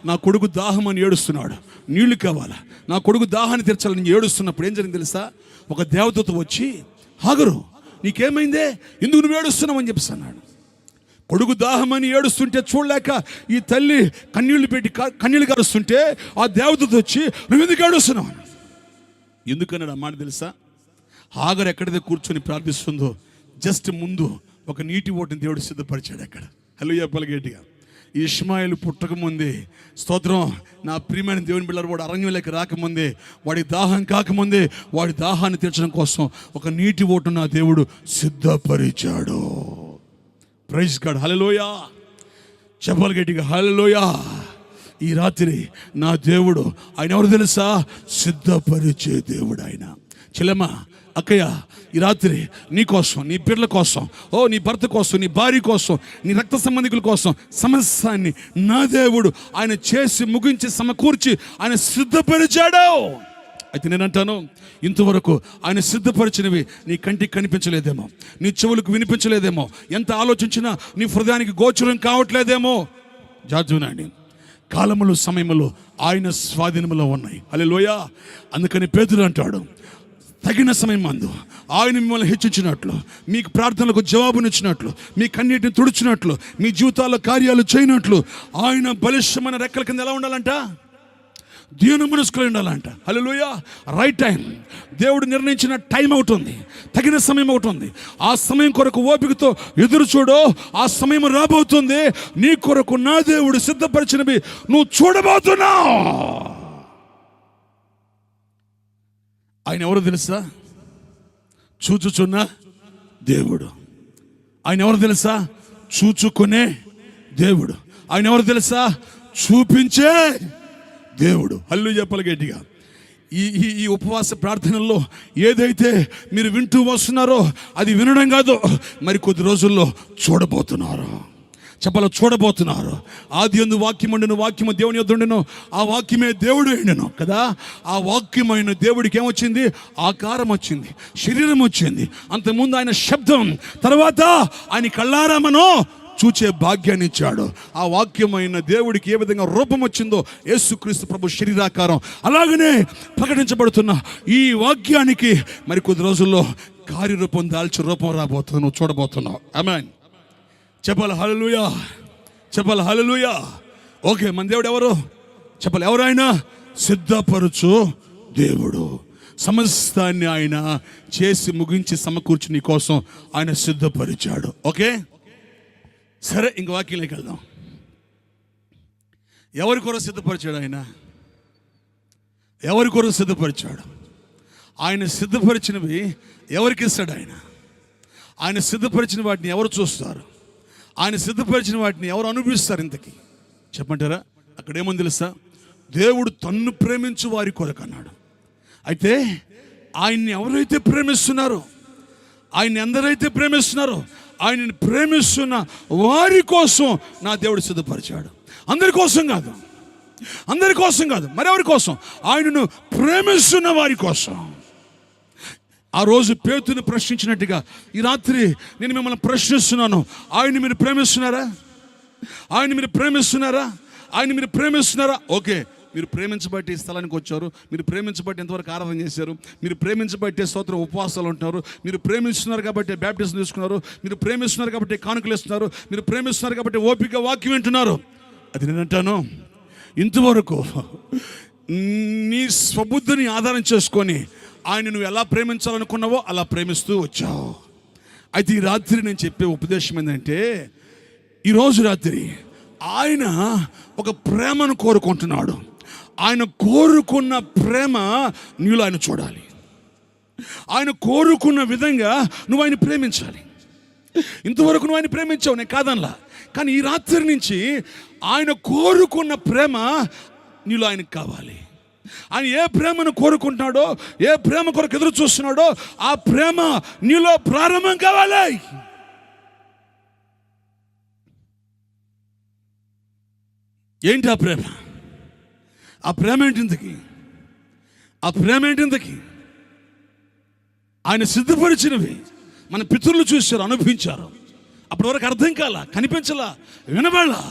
నా కొడుకు దాహం అని ఏడుస్తున్నాడు, నీళ్లు కావాలా, నా కొడుకు దాహాన్ని తీర్చాలని ఏడుస్తున్నప్పుడు ఏం జరిగింది తెలుసా? ఒక దేవదూత వచ్చి, హాగరు నీకేమైందే, ఎందుకు నువ్వు ఏడుస్తున్నావు అని చెప్పి అన్నాడు. కొడుకు దాహమని ఏడుస్తుంటే చూడలేక ఈ తల్లి కన్నీళ్లు కారుస్తుంటే ఆ దేవదూత వచ్చి నువ్వు ఎందుకు ఏడుస్తున్నావు అన్నాడు. ఎందుకన్నాడు ఆ మాట తెలుసా? హాగరు ఎక్కడైతే కూర్చొని ప్రార్థిస్తుందో జస్ట్ ముందు ఒక నీటి ఓటుని దేవుడు సిద్ధపరిచాడు అక్కడ. హల్లెలూయా గట్టిగా. ఇష్మాయేలు పుట్టకముందే, స్తోత్రం, నా ప్రియమైన దేవుని బిడ్డలు, వాడు అరణ్యంలోకి రాకముందే, వాడి దాహం కాకముందే, వాడి దాహాన్ని తీర్చడం కోసం ఒక నీటి ఓటు నా దేవుడు సిద్ధపరిచాడు. ప్రైజ్ గాడ్, హల్లెలూయా. చెప్పాలి గట్టిగా, హల్లెలూయా. ఈ రాత్రి నా దేవుడు, ఆయన ఎవరు తెలుసా? సిద్ధపరిచే దేవుడు ఆయన. చెల్లెమ్మ, అక్కయ్య, ఈ రాత్రి నీ కోసం, నీ బిడ్డల కోసం, నీ భర్త కోసం, నీ భార్య కోసం, నీ రక్త సంబంధికుల కోసం సమస్తాన్ని నా దేవుడు ఆయన చేసి ముగించి సమకూర్చి ఆయన సిద్ధపరిచాడు. అయితే నేనంటాను, ఇంతవరకు ఆయన సిద్ధపరిచినవి నీ కంటికి కనిపించలేదేమో, నీ చెవులకు వినిపించలేదేమో, ఎంత ఆలోచించినా నీ హృదయానికి గోచరం కావట్లేదేమో. జాజునాని కాలములు సమయములు ఆయన స్వాధీనములో ఉన్నాయి. హల్లెలూయా. అందుకని పేతురు అంటాడు, తగిన సమయం అందు ఆయన మిమ్మల్ని హెచ్చించినట్లు, మీకు ప్రార్థనలకు జవాబునిచ్చినట్లు, మీ కన్నీటిని తుడిచినట్లు, మీ జీవితాల్లో కార్యాలు చేయనట్లు ఆయన బలిష్టమైన రెక్కల కింద ఎలా ఉండాలంట? దీన మనస్కులు ఉండాలంట. హల్లెలూయా. రైట్ టైం, దేవుడు నిర్ణయించిన టైం అవుతుంది, తగిన సమయం అవుతుంది. ఆ సమయం కొరకు ఓపికతో ఎదురు చూడు. ఆ సమయం రాబోతుంది. నీ కొరకు నా దేవుడు సిద్ధపరిచినవి నువ్వు చూడబోతున్నావు. ఆయన ఎవరు తెలుసా? చూచుచున్న దేవుడు. ఆయన ఎవరు తెలుసా? చూచుకునే దేవుడు. ఆయన ఎవరు తెలుసా? చూపించే దేవుడు. హల్లెలూయా చెప్పాలి గట్టిగా. ఈ ఉపవాస ప్రార్థనల్లో ఏదైతే మీరు వింటూ వస్తున్నారో అది వినడం కాదు, మరి కొద్ది రోజుల్లో చూడబోతున్నారు. చెప్పాలి, చూడబోతున్నారు. ఆది యందు వాక్యం ఉండెను, వాక్యము దేవుని యొద్ద ఉండెను, ఆ వాక్యమే దేవుడు అయ్యుండెను కదా. ఆ వాక్యమైన దేవుడికి ఏమొచ్చింది? ఆకారం వచ్చింది, శరీరం వచ్చింది. అంతకుముందు ఆయన శబ్దం, తర్వాత ఆయన కళ్ళారామను చూచే భాగ్యాన్ని ఇచ్చాడు. ఆ వాక్యమైన దేవుడికి ఏ విధంగా రూపం వచ్చిందో, యేసుక్రీస్తు ప్రభు శరీరాకారం, అలాగనే ప్రకటించబడుతున్న ఈ వాక్యానికి మరి కొద్ది రోజుల్లో కార్యరూపం దాల్చి రూపం రాబోతుంది. నువ్వు చూడబోతున్నావు. ఆమేన్. చెప్పాలి హల్లెలూయా, చెప్పాలి హల్లెలూయా. ఓకే, మన దేవుడు ఎవరు? చెప్పాలి, ఎవరు ఆయన? సిద్ధపరచు దేవుడు. సమస్తాన్ని ఆయన చేసి ముగించి సమకూర్చి నీ కోసం ఆయన సిద్ధపరిచాడు. ఓకే, సరే, ఇంక వాక్యంలోకి వెళ్దాం. ఎవరి కొరకు సిద్ధపరిచాడు ఆయన? ఎవరి కొరకు సిద్ధపరిచాడు? ఆయన సిద్ధపరిచినవి ఎవరికి ఇస్తాడు ఆయన? ఆయన సిద్ధపరిచిన వాటిని ఎవరు చూస్తారు? ఆయన సిద్ధపరిచిన వాటిని ఎవరు అనుభవిస్తారు? ఇంతకీ చెప్పమంటారా? అక్కడ ఏమని తెలుసా? దేవుడు తన్ను ప్రేమించు వారి కొరకు అన్నాడు. అయితే ఆయన్ని ఎవరైతే ప్రేమిస్తున్నారో, ఆయన్ని ఎందరైతే ప్రేమిస్తున్నారో, ఆయనని ప్రేమిస్తున్న వారి కోసం నా దేవుడు సిద్ధపరిచాడు. అందరి కోసం కాదు, అందరి కోసం కాదు, మరెవరి కోసం? ఆయనను ప్రేమిస్తున్న వారి కోసం. ఆ రోజు పేతుని ప్రశ్నించినట్టుగా ఈ రాత్రి నేను మిమ్మల్ని ప్రశ్నిస్తున్నాను. ఆయన్ని మీరు ప్రేమిస్తున్నారా? ఆయన్ని మీరు ప్రేమిస్తున్నారా? ఆయన్ని మీరు ప్రేమిస్తున్నారా? ఓకే, మీరు ప్రేమించబట్టి స్థలానికి వచ్చారు, మీరు ప్రేమించబట్టి ఎంతవరకు ఆరాధన చేశారు, మీరు ప్రేమించబట్టే స్తోత్రం ఉపవాసాలు ఉంటున్నారు, మీరు ప్రేమిస్తున్నారు కాబట్టి బ్యాప్టిజం తీసుకున్నారు, మీరు ప్రేమిస్తున్నారు కాబట్టి కానుకలు ఇస్తున్నారు, మీరు ప్రేమిస్తున్నారు కాబట్టి ఓపిక వాక్యం వింటున్నారు. అది నేనంటాను, ఇంతవరకు నీ స్వబుద్ధిని ఆధారం చేసుకొని ఆయన నువ్వు ఎలా ప్రేమించాలనుకున్నావో అలా ప్రేమిస్తూ వచ్చావు. అయితే ఈ రాత్రి నేను చెప్పే ఉపదేశం ఏంటంటే, ఈరోజు రాత్రి ఆయన ఒక ప్రేమను కోరుకుంటున్నాడు. ఆయన కోరుకున్న ప్రేమ నీలో ఆయన చూడాలి. ఆయన కోరుకున్న విధంగా నువ్వు ఆయన ప్రేమించాలి. ఇంతవరకు నువ్వు ఆయన ప్రేమించావు, నేను కాదనలా. కానీ ఈ రాత్రి నుంచి ఆయన కోరుకున్న ప్రేమ నీలో ఆయనకు కావాలి. ఆయన ఏ ప్రేమను కోరుకుంటున్నాడో, ఏ ప్రేమ కొరకు ఎదురు చూస్తున్నాడో, ఆ ప్రేమ నీలో ప్రారంభం కావాలి. ఏంటి ఆ ప్రేమ? ఆ ప్రేమ ఏంటింతకి? ఆ ప్రేమ ఏంటింతకి? ఆయన సిద్ధపరిచినవి మన పితరులు చూశారు, అనుభవించారు. అప్పటి వరకు అర్థం కాల, కనిపించలా, వినబడలా,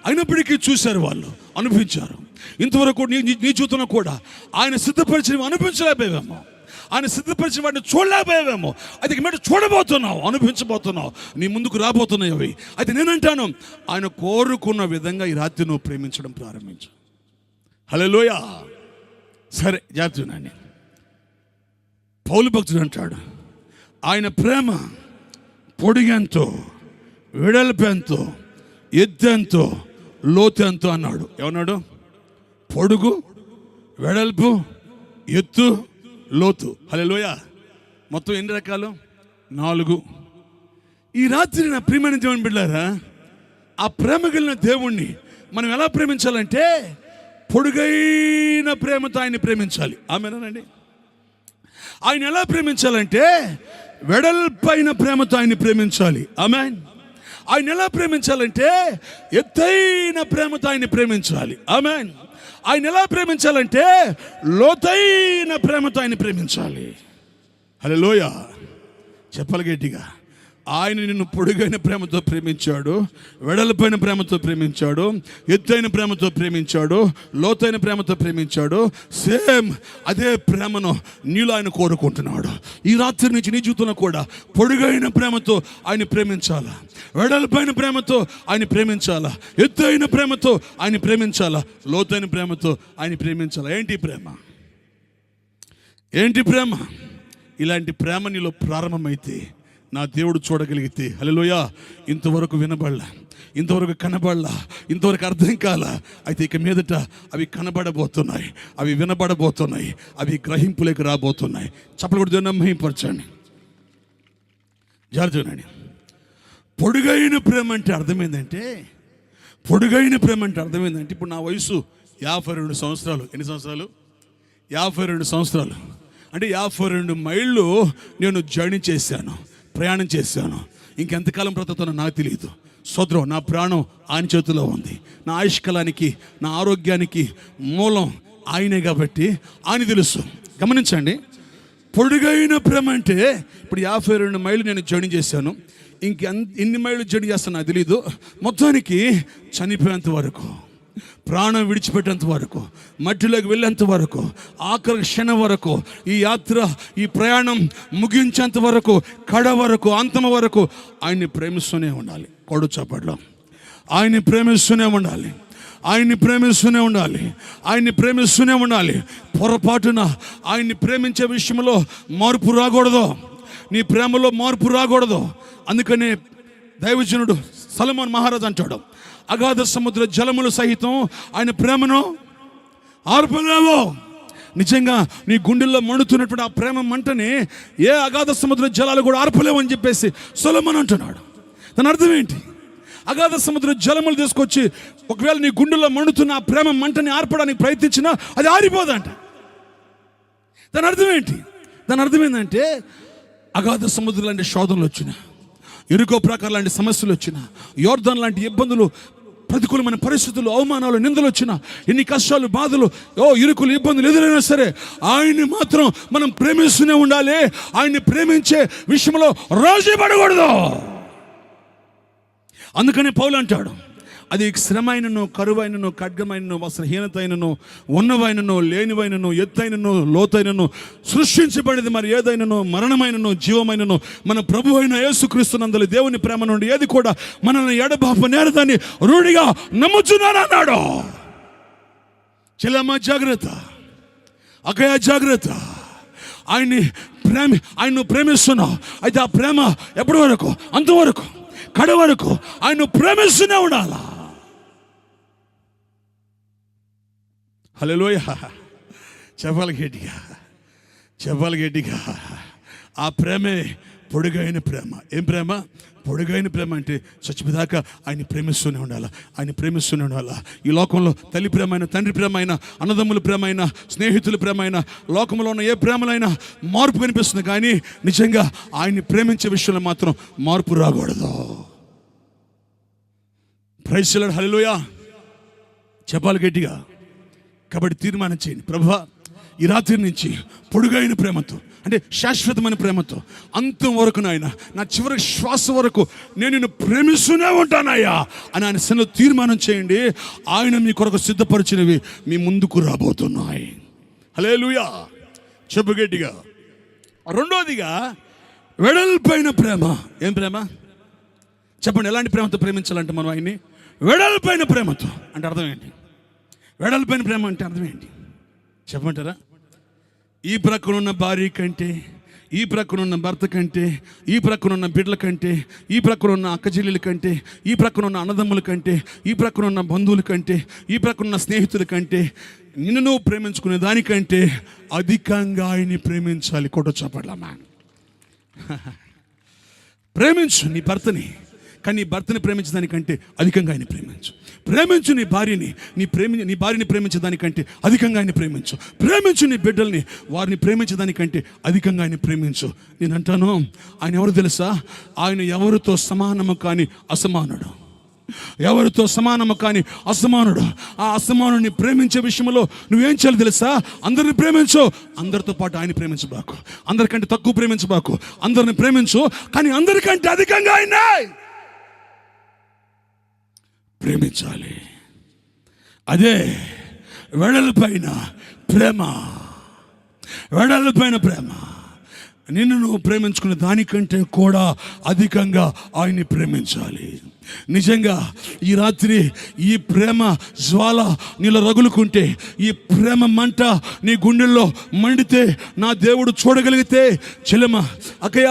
అయినప్పటికీ చూశారు, వాళ్ళు అనుభవించారు. ఇంతవరకు నీ జీవితంలో కూడా ఆయన సిద్ధపరిచినవి అనిపించలేకపోయావేమో, ఆయన సిద్ధపరిచిన వాటిని చూడలేకపోయావేమో. అయితే ఇక మీద చూడబోతున్నావు, అనుభవించబోతున్నావు, నీ ముందుకు రాబోతున్నాయి అవి. అయితే నేనంటాను, ఆయన కోరుకున్న విధంగా ఈ రాత్రి నువ్వు ప్రేమించడం ప్రారంభించు. హల్లెలూయా. సరే, జాగ్రత్త. పౌలు భక్తుడు అంటాడు, ఆయన ప్రేమ పొడిగెంతో, వెడల్పెంతో, ఎత్తెంతో, లోతు ఎంతో అన్నాడు. ఏమన్నాడు? పొడుగు, వెడల్పు, ఎత్తు, లోతు. హల్లెలూయా. మొత్తం ఎన్ని రకాలు? 4. ఈ రాత్రి నా ప్రియమైన దేవుని బిడ్డలారా, ఆ ప్రేమ కలిగిన దేవుణ్ణి మనం ఎలా ప్రేమించాలంటే పొడుగైన ప్రేమతో ఆయన్ని ప్రేమించాలి. ఆమేనండి. ఆయన ఎలా ప్రేమించాలంటే వెడల్పైన ప్రేమతో ఆయన్ని ప్రేమించాలి. ఆమేన్. ఆయన ఎలా ప్రేమించాలంటే ఎత్తైన ప్రేమతో ఆయన్ని ప్రేమించాలి. ఆమేన్. ఆయన ఎలా ప్రేమించాలంటే లోతైన ప్రేమతో ఆయన్ని ప్రేమించాలి. హల్లెలూయా. చెప్పాలి గట్టిగా. ఆయన నిన్ను పొడుగైన ప్రేమతో ప్రేమించాడు, వెడల్పైన ప్రేమతో ప్రేమించాడు, ఎత్తైన ప్రేమతో ప్రేమించాడు, లోతైన ప్రేమతో ప్రేమించాడు. సేమ్ అదే ప్రేమను నీలో ఆయన కోరుకుంటున్నాడు. ఈ రాత్రి నుంచి నీ జీవితంలో కూడా పొడుగైన ప్రేమతో ఆయన ప్రేమించాలా, వెడల్పైన ప్రేమతో ఆయన ప్రేమించాలా, ఎత్తైన ప్రేమతో ఆయన ప్రేమించాలా, లోతైన ప్రేమతో ఆయన ప్రేమించాలా. ఏంటి ప్రేమ? ఏంటి ప్రేమ? ఇలాంటి ప్రేమ నీలో ప్రారంభమైతే నా దేవుడు చూడగలిగితే, హల్లెలూయా, ఇంతవరకు వినబడలా, ఇంతవరకు కనబడలా, ఇంతవరకు అర్థం కాలా, అయితే ఇక మీదట అవి కనబడబోతున్నాయి, అవి వినబడబోతున్నాయి, అవి గ్రహింపులోకి రాబోతున్నాయి. చప్పలు కూడా దేవుని మహిమపరచండి. జాగ్రత్తగానండి. పొడుగైన ప్రేమ అంటే అర్థమైందంటే, పొడుగైన ప్రేమ అంటే అర్థమైందంటే, ఇప్పుడు నా వయసు 52 సంవత్సరాలు. ఎన్ని సంవత్సరాలు? 52 సంవత్సరాలు. అంటే 52 మైళ్ళు నేను జర్నీ చేశాను, ప్రయాణం చేశాను. ఇంకెంతకాలం బ్రతుకుతానో నాకు తెలియదు. సోదరం, నా ప్రాణం ఆయన చేతిలో ఉంది. నా ఆయుష్కాలానికి, నా ఆరోగ్యానికి మూలం ఆయనే కాబట్టి ఆయన తెలుసు. గమనించండి, పొడుగైన ప్రేమ అంటే ఇప్పుడు 52 మైళ్ళు నేను జర్నీ చేశాను. ఎన్ని మైళ్ళు జర్నీ చేస్తాను నాకు తెలియదు. మొత్తానికి చనిపోయేంత వరకు, ప్రాణం విడిచిపెట్టేంత వరకు, మట్టిలోకి వెళ్ళేంత వరకు, ఆఖరి క్షణం వరకు, ఈ యాత్ర, ఈ ప్రయాణం ముగించేంత వరకు, కడ వరకు, అంతమ వరకు ఆయన్ని ప్రేమిస్తూనే ఉండాలి. కొడు చప్పట్లో ఆయన్ని ప్రేమిస్తూనే ఉండాలి, ఆయన్ని ప్రేమిస్తూనే ఉండాలి, ఆయన్ని ప్రేమిస్తూనే ఉండాలి. పొరపాటున ఆయన్ని ప్రేమించే విషయంలో మార్పు రాకూడదు, నీ ప్రేమలో మార్పు రాకూడదు. అందుకనే దైవజనుడు సొలొమోను మహారాజు అంటాడు, అగాధ సముద్ర జలములు సహితం ఆయన ప్రేమను ఆర్పలేవు. నిజంగా నీ గుండెల్లో మండుతున్నటువంటి ఆ ప్రేమ మంటని ఏ అగాధ సముద్ర జలాలు కూడా ఆర్పలేవు అని చెప్పేసి సొలొమోను అంటున్నాడు. దాని అర్థం ఏంటి? అగాధ సముద్ర జలములు తీసుకొచ్చి ఒకవేళ నీ గుండెల్లో మండుతున్న ఆ ప్రేమ మంటని ఆర్పడానికి ప్రయత్నించినా అది ఆరిపోదంట. దాని అర్థం ఏంటి? దాని అర్థం ఏంటంటే అగాధ సముద్రం లాంటి శోధనలు వచ్చిన, ఎరుకో ప్రాకారం లాంటి సమస్యలు వచ్చిన, యోర్దాన్ లాంటి ఇబ్బందులు, ప్రతికూలమైన పరిస్థితులు, అవమానాలు, నిందలు వచ్చిన, ఎన్ని కష్టాలు, బాధలు, ఇరుకులు, ఇబ్బందులు ఎదురైనా సరే ఆయన్ని మాత్రం మనం ప్రేమిస్తూనే ఉండాలి. ఆయన్ని ప్రేమించే విషయంలో రాజీ పడకూడదు. అందుకనే పౌలు అంటాడు, అది శ్రమైనను, కరువైనను, ఖడ్గమైనను, వస్త్రహీనత అయినను, ఉన్నవైనను, లేనివైనను, ఎత్తైనను, లోతైనను, సృష్టించబడినది మరి ఏదైనను, మరణమైనను, జీవమైనను, మన ప్రభు అయిన యేసుక్రీస్తునందలి దేవుని ప్రేమ నుండి ఏది కూడా మనల్ని ఎడబాప నేరదని రూఢిగా నమ్ముచున్నానన్నాడు. చెల్లమ్మ జాగ్రత్త, అక్కయ్య జాగ్రత్త. ఆయన్ను ప్రేమిస్తున్నావు. అయితే ఆ ప్రేమ ఎప్పటి వరకు? అంతవరకు, కడ వరకు ఆయన్ను ప్రేమిస్తూనే ఉండాలా. హల్లెలూయా. చెప్పాలి గట్టిగా, చెప్పాలి గట్టిగా. ఆ ప్రేమే పొడుగైన ప్రేమ. ఏం ప్రేమ? పొడుగైన ప్రేమ అంటే చచ్చిపోదాకా ఆయన ప్రేమిస్తూనే ఉండాలి, ఆయన ప్రేమిస్తూనే ఉండాలి. ఈ లోకంలో తల్లి ప్రేమ అయినా, తండ్రి ప్రేమ అయినా, అన్నదమ్ముల ప్రేమ అయినా, స్నేహితుల ప్రేమ అయినా, లోకంలో ఉన్న ఏ ప్రేమలైనా మార్పు కనిపిస్తుంది, కానీ నిజంగా ఆయన్ని ప్రేమించే విషయంలో మాత్రం మార్పు రాకూడదు. Praise the Lord. హల్లెలూయా. చెప్పాలి గట్టిగా. కాబట్టి తీర్మానం చేయండి, ప్రభువా, ఈ రాత్రి నుంచి పొడుగైన ప్రేమతో, అంటే శాశ్వతమైన ప్రేమతో అంతం వరకు నాయన, నా చివరి శ్వాస వరకు నేను నిన్ను ప్రేమిస్తూనే ఉంటానయ్యా అని ఆయన సన్నిధిలో తీర్మానం చేయండి. ఆయన మీ కొరకు సిద్ధపరిచినవి మీ ముందుకు రాబోతున్నాయి. హల్లెలూయా. చెప్పు గట్టిగా. రెండోదిగా వెడల్పైన ప్రేమ. ఏం ప్రేమ? చెప్పండి, ఎలాంటి ప్రేమతో ప్రేమించాలంటే మనం ఆయన్ని? వెడల్పైన ప్రేమతో. అంటే అర్థం ఏంటి? వెడల్పైన ప్రేమ అంటే అర్థం ఏంటి చెప్పమంటారా? ఈ ప్రక్కన ఉన్న భార్య కంటే, ఈ ప్రక్కనున్న భర్త కంటే, ఈ ప్రక్కనున్న బిడ్డల కంటే, ఈ ప్రక్కనున్న అక్కచెల్లెల కంటే, ఈ ప్రక్కనున్న అన్నదమ్ముల కంటే, ఈ ప్రక్కనున్న బంధువుల కంటే, ఈ ప్రక్కనున్న స్నేహితుల కంటే, నిన్ను నువ్వు ప్రేమించుకునే దానికంటే అధికంగా ఆయన్ని ప్రేమించాలి. కొట్టు చప్పట్లమ్మా. ప్రేమించు నీ భర్తని, కానీ నీ భర్తని ప్రేమించడానికంటే అధికంగా ఆయన ప్రేమించు. ప్రేమించు నీ భార్యని, నీ భార్యని ప్రేమించడానికంటే అధికంగా ఆయన ప్రేమించు. ప్రేమించు నీ బిడ్డల్ని, వారిని ప్రేమించడానికంటే అధికంగా ఆయన ప్రేమించు. నేను అంటాను, ఆయన ఎవరు తెలుసా? ఆయన ఎవరితో సమానము కానీ అసమానుడు. ఎవరితో సమానము కానీ అసమానుడు. ఆ అసమానుడిని ప్రేమించే విషయంలో నువ్వేం చేయాలి తెలుసా? అందరిని ప్రేమించు, అందరితో పాటు ఆయన ప్రేమించబాకు. అందరికంటే తక్కువ ప్రేమించబాకు. అందరిని ప్రేమించు, కానీ అందరికంటే అధికంగా ఆయన ప్రేమించాలి. అదే వెడలపైన ప్రేమ. వెడలపైన ప్రేమ. నిన్ను నువ్వు ప్రేమించుకునే దానికంటే కూడా అధికంగా ఆయన్ని ప్రేమించాలి. నిజంగా ఈ రాత్రి ఈ ప్రేమ జ్వాల నీలో రగులుకుంటే, ఈ ప్రేమ మంట నీ గుండెల్లో మండితే, నా దేవుడు చూడగలిగితే, చెల్లెమ్మ అక్కయ్య,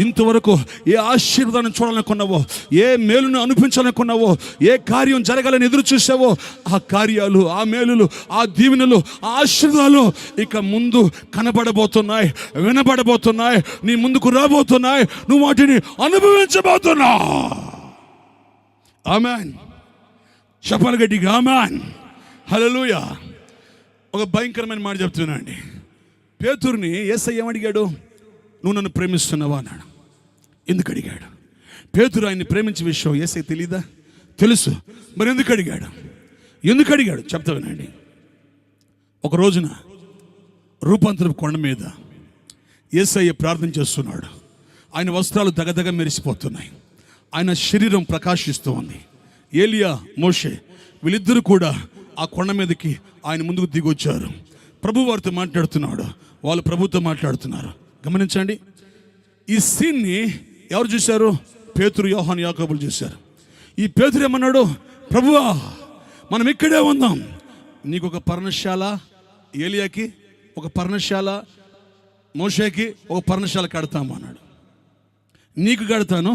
ఇంతవరకు ఏ ఆశీర్వాదాన్ని చూడాలనుకున్నావో, ఏ మేలును అనిపించాలనుకున్నావో, ఏ కార్యం జరగాలని ఎదురు చూసావో, ఆ కార్యాలు, ఆ మేలులు, ఆ దీవెనలు, ఆ ఆశీర్వాదాలు ఇక ముందు కనబడబోతున్నాయి, వినబడబోతున్నాయి, నీ ముందుకు రాబోతున్నాయి. నువ్వు వాటిని అనుభవించబోతున్నావు. ఆమెన్. చెప్పాలి గట్టిగా ఆమెన్. హల్లెలూయా. ఒక భయంకరమైన మాట చెప్తున్నా అండి. పేతురుని యేసయ్య ఏమడిగాడు? నువ్వు నన్ను ప్రేమిస్తున్నావా అన్నాడు. ఎందుకు అడిగాడు? పేతురు ఆయన్ని ప్రేమించే విషయం యేసయ్య తెలీదా? తెలుసు. మరి ఎందుకు అడిగాడు? ఎందుకు అడిగాడు చెప్తా వినండి. ఒక రోజున రూపాంతరపు కొండ మీద యేసయ్య ప్రార్థన చేస్తున్నాడు. ఆయన వస్త్రాలు దగదగ మెరిసిపోతున్నాయి. ఆయన శరీరం ప్రకాశిస్తూ ఉంది. ఏలియా, మోషే వీళ్ళిద్దరూ కూడా ఆ కొండ మీదకి ఆయన ముందుకు దిగొచ్చారు. ప్రభు వారితో మాట్లాడుతున్నాడు, వాళ్ళు ప్రభుతో మాట్లాడుతున్నారు. గమనించండి, ఈ సీన్ని ఎవరు చూశారు? పేతురు, యోహాను, యాకోబులు చూశారు. ఈ పేతురు ఏమన్నాడు? ప్రభువా, మనం ఇక్కడే ఉందాం. నీకు ఒక పర్ణశాల, ఏలియాకి ఒక పర్ణశాల, మోషేకి ఒక పర్ణశాల కడతాము అన్నాడు. నీకు కడతాను,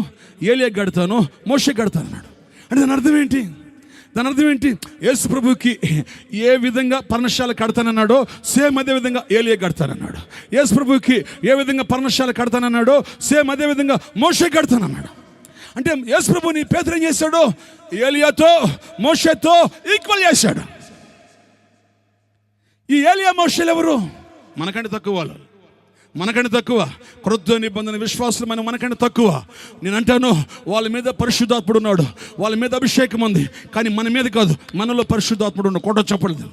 ఏలియాకి కడతాను, మోషేకి కడతాను అన్నాడు. అంటే దాని అర్థం ఏంటి? దాని అర్థం ఏంటి? యేసు ప్రభుకి ఏ విధంగా పర్ణశాల కడతానన్నాడో సేమ్ అదే విధంగా ఏలియా కడతానన్నాడు. యేసు ప్రభుకి ఏ విధంగా పర్ణశాల కడతానన్నాడో సేమ్ అదే విధంగా మోషే కడతానన్నాడు. అంటే యేసు ప్రభుని పేతురు ఏం చేశాడు? ఏలియాతో, మోషేతో ఈక్వల్ చేశాడు. ఈ ఏలియా, మోషేలు ఎవరు? మనకంటే తక్కువ వాళ్ళు, మనకంటే తక్కువ. క్రొత్త నిబంధన విశ్వాసులు మనకంటే తక్కువ. నేను అంటాను, వాళ్ళ మీద పరిశుద్ధాత్ముడు ఉన్నాడు, వాళ్ళ మీద అభిషేకం ఉంది, కానీ మన మీద కాదు, మనలో పరిశుద్ధాత్ముడు ఉన్నాడు. కోట చెప్పలేదు.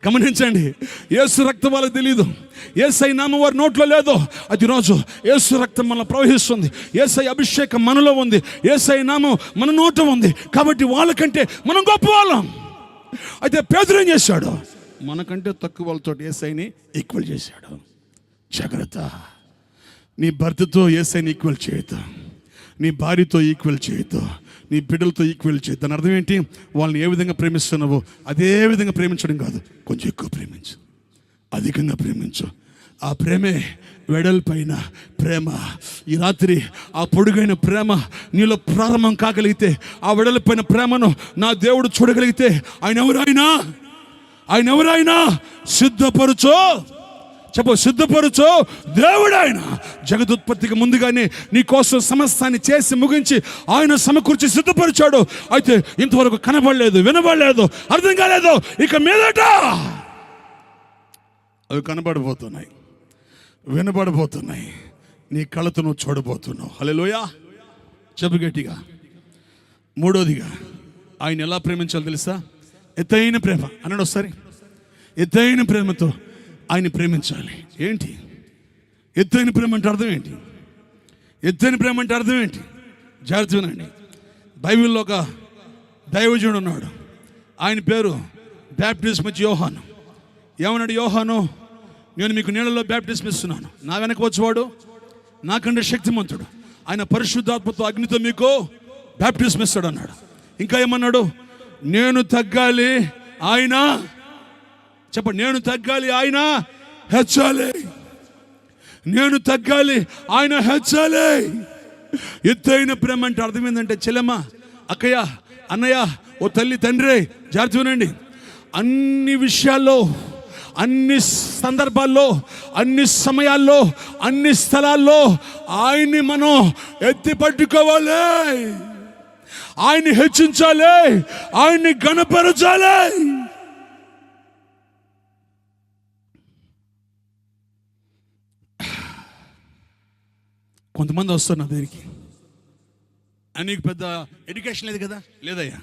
గమనించండి, యేసు రక్తం వాళ్ళకి తెలియదు, యేసై నామం వారి నోట్లో లేదు. అది రోజు యేసు రక్తం మనలో ప్రవహిస్తుంది, యేసై అభిషేకం మనలో ఉంది, యేసై నామం మన నోట ఉంది. కాబట్టి వాళ్ళకంటే మనం గొప్ప వాళ్ళం. అయితే పేతురు ఏం చేశాడు? మనకంటే తక్కువ వాళ్ళతో యేసైని ఈక్వల్ చేశాడు. జాగ్రత్త. నీ భర్తతో యేసయ్యని ఈక్వల్ చేయొద్దు, నీ భార్యతో ఈక్వల్ చేయొద్దు, నీ బిడ్డలతో ఈక్వల్ చేయొద్దు. దాని అర్థం ఏంటి? వాళ్ళని ఏ విధంగా ప్రేమిస్తున్నావో అదే విధంగా ప్రేమించడం కాదు, కొంచెం ఎక్కువ ప్రేమించు, అధికంగా ప్రేమించు. ఆ ప్రేమే వెడల్పైన ప్రేమ. ఈ రాత్రి ఆ పొడుగైన ప్రేమ నీలో ప్రారంభం కాగలిగితే, ఆ వెడల్పైన ప్రేమను నా దేవుడు చూడగలిగితే, ఆయన ఎవరైనా సిద్ధపరచో, చెప్పు, సిద్ధపరచు. దేవుడు ఆయన జగదుత్పత్తికి ముందుగానే నీ కోసం సమస్తాన్ని చేసి ముగించి ఆయన సమకూర్చి సిద్ధపరిచాడు. అయితే ఇంతవరకు కనబడలేదు, వినబడలేదు, అర్థం కాలేదు. ఇక మీదట అవి కనబడబోతున్నాయి, వినబడబోతున్నాయి. నీ కళ్ళతో నువ్వు చూడబోతున్నావు. హల్లెలూయా. చెప్పు గట్టిగా. మూడోదిగా ఆయన ఎలా ప్రేమించాలో తెలుసా? ఎత్తైన ప్రేమ అన్నాడు ఒకసారి. ఎత్తైన ప్రేమతో ఆయన ప్రేమించాలి. ఏంటి ఎత్తైన ప్రేమ అంటే అర్థం ఏంటి? ఎత్తైన ప్రేమ అంటే అర్థం ఏంటి? జాగ్రత్త వినండి. బైబిల్లో ఒక దైవజనుడు ఉన్నాడు. ఆయన పేరు బ్యాప్టిజం ఇచ్చే యోహాను. ఏమన్నాడు యోహాను? నేను మీకు నీళ్ళలో బ్యాప్టిజం ఇస్తున్నాను, నా వెనక వచ్చేవాడు నాకంటే శక్తిమంతుడు, ఆయన పరిశుద్ధాత్మతో అగ్నితో మీకు బ్యాప్టిజం ఇస్తాడు అన్నాడు. ఇంకా ఏమన్నాడు? నేను తగ్గాలి, ఆయన, చెప్పండి, నేను తగ్గాలి, ఆయన హెచ్చాలి. నేను తగ్గాలి, ఆయన హెచ్చాలి. ఎత్తైన ప్రేమ అంటే అర్థం ఏంటంటే, చెల్లెమ్మ, అక్కయ్య, అన్నయ్య, ఓ తల్లి, తండ్రి, జాగ్రత్త వినండి. అన్ని విషయాల్లో, అన్ని సందర్భాల్లో, అన్ని సమయాల్లో, అన్ని స్థలాల్లో ఆయన్ని మనం ఎత్తి పట్టుకోవాలి, ఆయన్ని హెచ్చించాలి, ఆయన్ని ఘనపరచాలి. కొంతమంది వస్తారు నా దగ్గరికి, నీకు పెద్ద ఎడ్యుకేషన్ లేదు కదా. లేదయ్యా.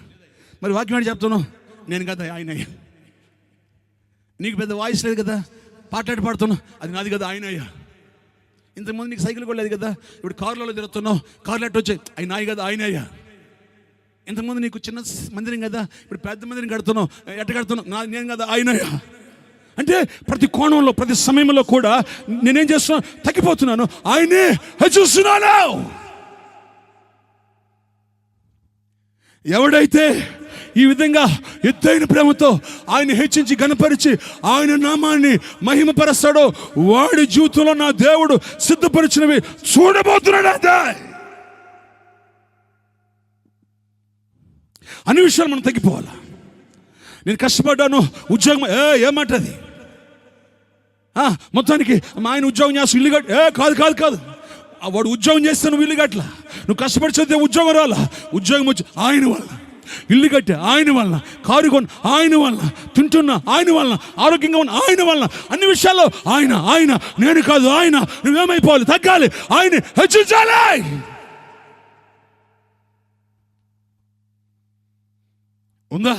మరి వాక్యం ఏంటి చెప్తున్నావు? నేను కదా ఆయనయ్యా. నీకు పెద్ద వాయిస్ లేదు కదా, పాటలాడి పాడుతున్నావు, అది నాది కదా ఆయనయ్యా. ఇంతకుముందు నీకు సైకిల్ కూడా లేదు కదా, ఇప్పుడు కార్లలో తిరుగుతున్నావు, కార్లు ఎట్టు వచ్చాయి, అవి నాయి కదా ఆయనయ్యా. ఇంతకుముందు నీకు చిన్న మందిరం కదా, ఇప్పుడు పెద్ద మందిరం కడుతున్నావు, ఎట్ట కడుతున్నావు, నేను కదా ఆయనయ్యా. అంటే ప్రతి కోణంలో, ప్రతి సమయంలో కూడా నేనేం చేస్తున్నాను? తగ్గిపోతున్నాను, ఆయనే హెచ్చిస్తున్నాను. ఎవడైతే ఈ విధంగా ఎత్తైన ప్రేమతో ఆయన హెచ్చించి ఘనపరిచి ఆయన నామాన్ని మహిమపరుస్తాడో వాడి జీవితంలో నా దేవుడు సిద్ధపరిచినవి చూడబోతున్నాడు. అన్ని విషయాలు మనం తగ్గిపోవాలా. నేను కష్టపడ్డాను, ఉద్యోగం ఏమంటది, మొత్తానికి మా ఆయన ఉద్యోగం చేస్తాను, ఇల్లు కట్టి, కాదు కాదు కాదు, వాడు ఉద్యోగం చేస్తాను, ఇల్లు కట్టలా. నువ్వు కష్టపడి చదివితే ఉద్యోగం రాలా, ఉద్యోగం వచ్చి ఆయన వల్ల, ఇల్లు కట్టే ఆయన వలన, కారు కొని ఆయన వలన, తింటున్నా ఆయన వలన, ఆరోగ్యంగా ఉన్న ఆయన వలన, అన్ని విషయాల్లో ఆయన ఆయన నేను కాదు ఆయన. నువ్వేమైపోవాలి? తగ్గాలి, ఆయన హెచ్చించాలి. ఉందా?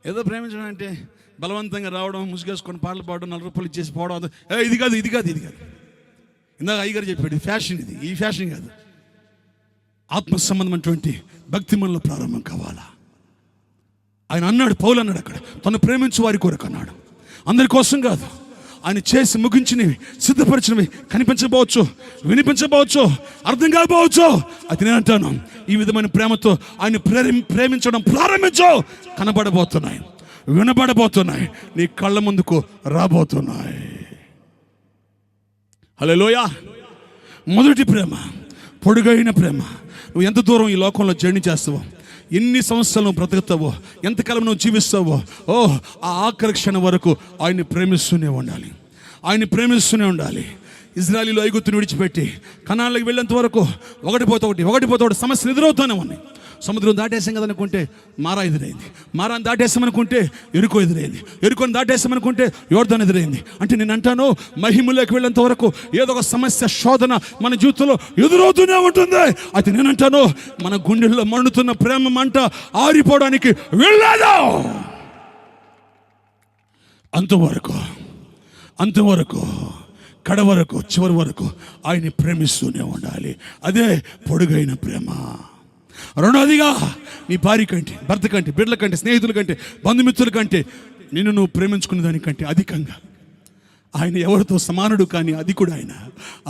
ఏదో ప్రేమించడం అంటే బలవంతంగా రావడం, ముసుగేసుకొని పాటలు పాడడం, 40 రూపాయలు ఇచ్చేసి పోవడం, ఇది కాదు ఇది కాదు ఇది కాదు. ఇందాక అయ్యగారు చెప్పాడు, ఇది ఫ్యాషన్, ఇది ఈ ఫ్యాషన్ కాదు. ఆత్మ సంబంధమైనటువంటి భక్తి మనలో ప్రారంభం కావాలా. ఆయన అన్నాడు, పౌలు అన్నాడు అక్కడ, తను ప్రేమించు వారి కొరకు అన్నాడు, అందరి కోసం కాదు. ఆయన చేసి ముగించినవి, సిద్ధపరిచినవి కనిపించబోవచ్చు, వినిపించబోవచ్చు, అర్థం కాకపోవచ్చు. అది నేను అంటాను, ఈ విధమైన ప్రేమతో ఆయన ప్రేమించడం ప్రారంభించు. కనబడబోతున్నాయి, వినబడబోతున్నాయి, నీ కళ్ళ ముందుకు రాబోతున్నాయి. హల్లెలూయా. మొదటి ప్రేమ పొడుగైన ప్రేమ. నువ్వు ఎంత దూరం ఈ లోకంలో జర్నీ చేస్తావో, ఎన్ని సంవత్సరాలు నువ్వు బ్రతుకుతావో, ఎంతకాలం నువ్వు జీవిస్తావో, ఆ ఆఖరి క్షణం వరకు ఆయన్ని ప్రేమిస్తూనే ఉండాలి, ఆయన్ని ప్రేమిస్తూనే ఉండాలి. ఇజ్రాయేలీలో ఐగుప్తుని విడిచిపెట్టి కనాన్లోకి వెళ్ళేంత వరకు ఒకటి పోతే ఒకటి సమస్యలు ఎదురవుతూనే ఉన్నాయి. సముద్రం దాటేసాం కదనుకుంటే మారా ఎదురైంది, మారాన్ని దాటేసామనుకుంటే ఎరుకో ఎదురైంది, ఎరుకొని దాటేసామనుకుంటే యోర్దాను ఎదురైంది. అంటే నేను అంటాను, మహిమలోకి వెళ్ళేంత వరకు ఏదో ఒక సమస్య, శోధన మన జీవితంలో ఎదురవుతూనే ఉంటుంది. అయితే నేను అంటాను, మన గుండెల్లో మండుతున్న ప్రేమ మంట ఆరిపోవడానికి వెళ్ళాదు. అంతవరకు కడ వరకు, చివరి వరకు ఆయన్ని ప్రేమిస్తూనే ఉండాలి. అదే పొడుగైన ప్రేమ. రెండవదిగా, నీ భార్య కంటే, భర్త కంటే, బిడ్డల కంటే, స్నేహితుల కంటే, బంధుమిత్రుల కంటే, నిన్ను నువ్వు ప్రేమించుకునే దానికంటే అధికంగా, ఆయన ఎవరితో సమానుడు కానీ అధికుడు ఆయన,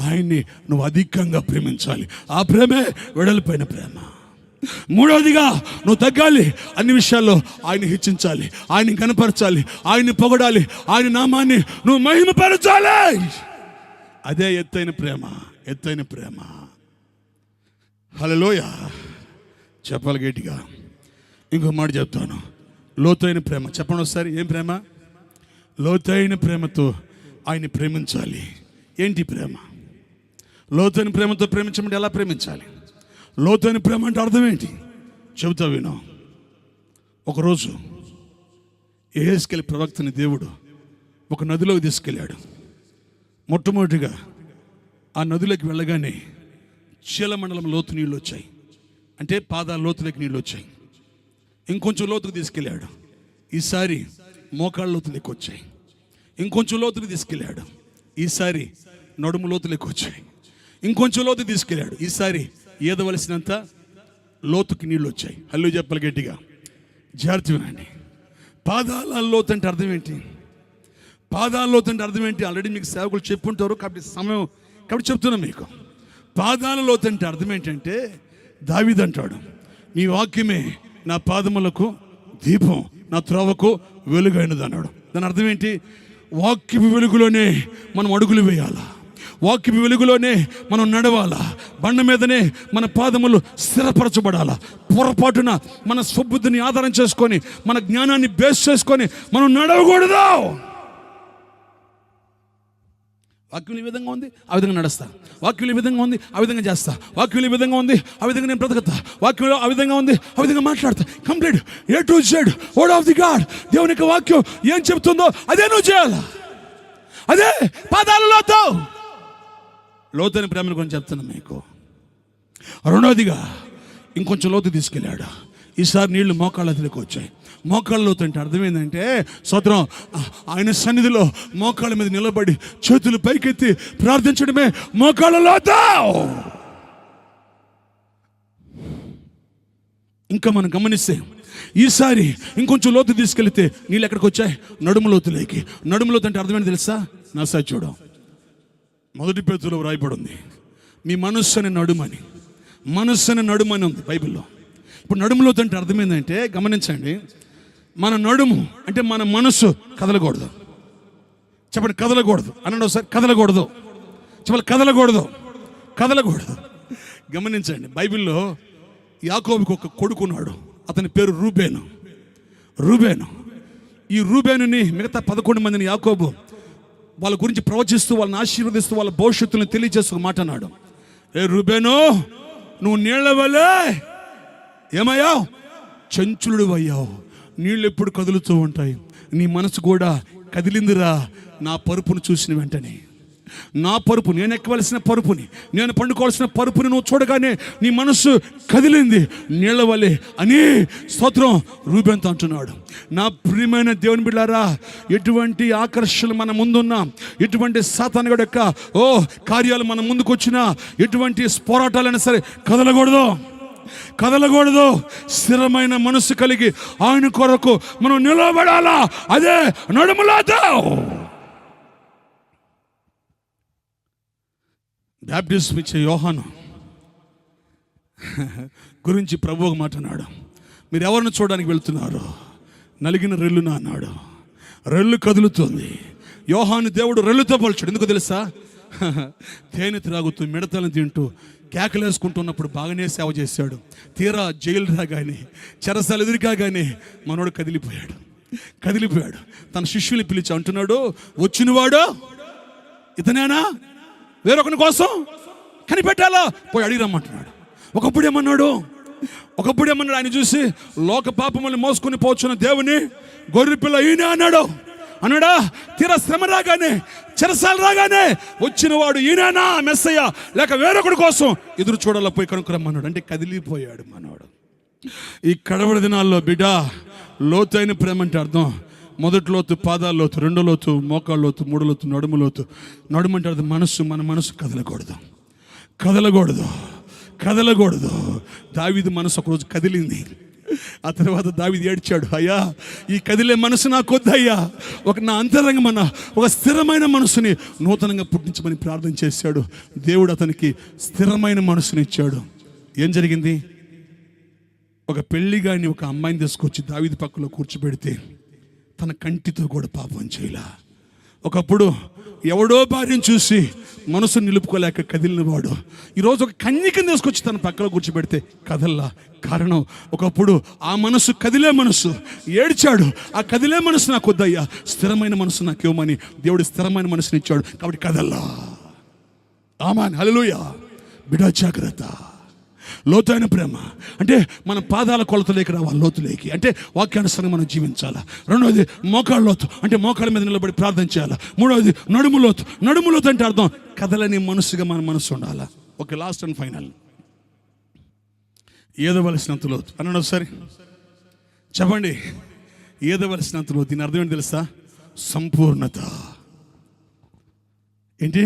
ఆయన్ని నువ్వు అధికంగా ప్రేమించాలి. ఆ ప్రేమే వెడల్పోయిన ప్రేమ. మూడవదిగా, నువ్వు తగ్గాలి, అన్ని విషయాల్లో ఆయన హెచ్చించాలి, ఆయన్ని కనపరచాలి, ఆయన్ని పొగడాలి, ఆయన నామాన్ని నువ్వు మహిమపరచాలి. అదే ఎత్తైన ప్రేమ, ఎత్తైన ప్రేమ. హల్లెలూయా. చెప్పాలి గట్టిగా. ఇంకో మాట చెప్తాను, లోతైన ప్రేమ. చెప్పండి ఒకసారి, ఏం ప్రేమ? లోతైన ప్రేమతో ఆయన్ని ప్రేమించాలి. ఏంటి ప్రేమ? లోతైన ప్రేమతో ప్రేమించమంటే ఎలా ప్రేమించాలి? లోతైన ప్రేమ అంటే అర్థం ఏంటి చెబుతా విను. ఒకరోజు యెహెజ్కేలు ప్రవక్తని దేవుడు ఒక నదిలోకి తీసుకెళ్ళాడు. మొట్టమొదటిగా ఆ నదిలోకి వెళ్ళగానే చీలమండలం లోతు నీళ్ళు వచ్చాయి, అంటే పాదాల లోతులోకి నీళ్ళు వచ్చాయి. ఇంకొంచెం లోతుకు తీసుకెళ్ళాడు, ఈసారి మోకాళ్ళ లోతులోకి వచ్చాయి. ఇంకొంచెం లోతుకు తీసుకెళ్ళాడు, ఈసారి నడుము లోతులోకి వచ్చాయి. ఇంకొంచెం లోతు తీసుకెళ్ళాడు, ఈసారి ఏదవలసినంత లోతుకి నీళ్ళు వచ్చాయి. హల్లు చెప్పాలి గట్టిగా, జాగ్రత్త వినండి. పాదాల లోతు అంటే అర్థం ఏంటి? పాదాల లోతు అంటే అర్థం ఏంటి? ఆల్రెడీ మీకు సేవకులు చెప్పుంటారు కాబట్టి చెప్తున్నాను మీకు. పాదాల లోతు అంటే అర్థం ఏంటంటే, దావీదు అంటాడు, నీ వాక్యమే నా పాదములకు దీపం, నా త్రోవకు వెలుగైనది అన్నాడు. దాని అర్థం ఏంటి? వాక్యపు వెలుగులోనే మనం అడుగులు వేయాలా, వాక్యపు వెలుగులోనే మనం నడవాలా. బండ మీదనే మన పాదములు స్థిరపరచబడాలా. పొరపాటున మన స్వబుద్ధిని ఆధారం చేసుకొని, మన జ్ఞానాన్ని బేస్ చేసుకొని మనం నడవకూడదు. వాక్యం ఈ విధంగా ఉంది, ఆ విధంగా నడుస్తా. వాక్యం ఈ విధంగా ఉంది, ఆ విధంగా చేస్తా. వాక్యం ఈ విధంగా ఉంది, ఆ విధంగా నేను బ్రతుకుతా. వాక్యంలో ఆ విధంగా ఉంది, ఆ విధంగా మాట్లాడతా. Complete A to Z word of the God. దేవుని యొక్క వాక్యం ఏం చెప్తుందో అదే నువ్వు చేయాలా. అదే పాదాల లోతైన ప్రేమను గురించి చెప్తున్నాను మీకు. రెండవదిగా ఇంకొంచెం లోతు తీసుకెళ్ళాడు. ఈసారి నీళ్లు మోకాళ్ళ దగ్గరికి వచ్చాయి. మోకాళ్ళ లోతు అంటే అర్థమైందంటే స్తోత్రం, ఆయన సన్నిధిలో మోకాళ్ళ మీద నిలబడి చేతులు పైకెత్తి ప్రార్థించడమే మోకాళ్ళ లోతు. ఇంకా మనం గమనిస్తే ఈసారి ఇంకొంచెం లోతు తీసుకెళ్తే నీళ్ళు ఎక్కడికి వచ్చాయి? నడుము లోతులోకి. నడుము లోతు అంటే అర్థమైంది తెలుసా? నా చూడం 1 పేతురులో రాయబడి ఉంది, మీ మనస్సుని నడుమని. మనస్సుని నడుమని ఉంది బైబిల్లో. ఇప్పుడు నడుము లోతు అంటే అర్థమైందంటే గమనించండి, మన నడుము అంటే మన మనస్సు కదలకూడదు. చెప్పండి, కదలకూడదు అనండి ఒకసారి. కదలకూడదు. చెప్పండి, కదలకూడదు. కదలకూడదు. గమనించండి, బైబిల్లో యాకోబుకి ఒక కొడుకున్నాడు. అతని పేరు రూబేను. రూబేను. ఈ రూబేనుని మిగతా 11 మందిని యాకోబు వాళ్ళ గురించి ప్రవచిస్తూ, వాళ్ళని ఆశీర్వదిస్తూ, వాళ్ళ భవిష్యత్తును తెలియజేస్తూ మాట అన్నాడు. ఏ రూబేను, నువ్వు నీళ్ల వలే ఏమయ్యావు? చంచులుడు అయ్యావు. నీళ్ళు ఎప్పుడు కదులుతూ ఉంటాయి. నీ మనసు కూడా కదిలిందిరా నా పరుపును చూసిన వెంటనే. నా పరుపు, నేను ఎక్కవలసిన పరుపుని, నేను పండుకోవాల్సిన పరుపుని నువ్వు చూడగానే నీ మనస్సు కదిలింది నీళ్ల వలె అని స్తోత్రం రూబేన్తో అంటున్నాడు. నా ప్రియమైన దేవుని బిడ్డలారా, ఎటువంటి ఆకర్షణలు మన ముందున్నా, ఎటువంటి సాతానుగాడి యొక్క కార్యాలు మన ముందుకు వచ్చినా, ఎటువంటి పోరాటాలైనా సరే కదలకూడదు. కదలకూడదు. స్థిరమైన మనసు కలిగి ఆయన కొరకు మనం నిలబడాలా. అదే నడుములాతో. బాప్టిజం ఇచ్చే యోహాను గురించి ప్రభు ఒక మాట అన్నాడు. మీరు ఎవరిని చూడడానికి వెళ్తున్నారు? నలిగిన రెల్లున అన్నాడు. రెల్లు కదులుతుంది. యోహాను దేవుడు రెల్లుతో పోల్చాడు. ఎందుకు తెలుసా? తేనె త్రాగుతూ మిడతలను తింటూ కేకలేసుకుంటున్నప్పుడు బాగానే సేవ చేశాడు. తీరా జైలు రాగానే, చెరసాలు ఎదురుగానే మనోడు కదిలిపోయాడు. తన శిష్యుని పిలిచి అంటున్నాడు, వచ్చినవాడు ఇతనేనా? వేరొకని కోసం కనిపెట్టాలా? పోయి అడిగి రమ్మంటున్నాడు. ఒకప్పుడు ఏమన్నాడు ఆయన చూసి, లోక పాపములు మోసుకుని పోచున్న దేవుని గొర్రె పిల్ల ఈయన అన్నాడా? తీరా శ్రమ రాగానే, చెరసాలు రాగానే వచ్చినవాడు ఈయననా మెస్సయ్య లేక వేరొకటి కోసం ఎదురు చూడాల, పోయి కనుక్కురమ్మన్నాడు. అంటే కదిలిపోయాడు మనవాడు. ఈ కడవడి దినాల్లో బిడ్డ, లోతైన ప్రేమ అంటే అర్థం మొదటి లోతు పాదాల లోతు, రెండో లోతు మోకాళ్ళ లోతు, మూడో లోతు నడుము లోతు. నడుము అంటే అది మనస్సు. మన మనసు కదలకూడదు. దావీదు మనసు ఒకరోజు కదిలింది. ఆ తర్వాత దావీదు ఏడ్చాడు, అయ్యా ఈ కదిలే మనసు నాకు వద్దయ్యా, నా అంతరంగమన్న ఒక స్థిరమైన మనసుని నూతనంగా పుట్టించమని ప్రార్థన చేశాడు. దేవుడు అతనికి స్థిరమైన మనసుని ఇచ్చాడు. ఏం జరిగింది? ఒక పెళ్లిగాని ఒక అమ్మాయిని తీసుకొచ్చి దావీదు పక్కలో కూర్చోబెడితే తన కంటితో కూడా పాపం చేయలా. ఒకప్పుడు ఎవడో భార్యను చూసి మనసు నిలుపుకోలేక కదిలిన వాడు ఈరోజు ఒక కన్యకను తీసుకొచ్చి తన పక్కలో కూర్చోబెడితే కదల్లా. కారణం, ఒకప్పుడు ఆ మనసు కదిలే మనసు. ఏడ్చాడు, ఆ కదిలే మనసు నాకు వద్దయ్యా, స్థిరమైన మనసు నాకు ఇవ్వమని దేవుడు స్థిరమైన మనసుని ఇచ్చాడు. కాబట్టి కదల్లా. ఆమేన్, హల్లెలూయా. బిడ్డ జాగ్రత్త. లోతైన ప్రేమ అంటే మన పాదాల కొలతలోకి రావాలి, లోతులోకి. అంటే వాక్యానుసారంగా మనం జీవించాలా. రెండవది మోకాళ్ళ లోతు అంటే మోకాళ్ళ మీద నిలబడి ప్రార్థన చేయాలా. మూడవది నడుము లోతు అంటే అర్థం కదలని మనసుగా మన మనసు ఉండాలా. ఓకే, లాస్ట్ అండ్ ఫైనల్, ఏదవలసినంత లోతు అన్నాడు. ఒకసారి చెప్పండి, ఏదవలసినంత లోతు. దీని అర్థం ఏంటి తెలుసా? సంపూర్ణత. ఏంటి?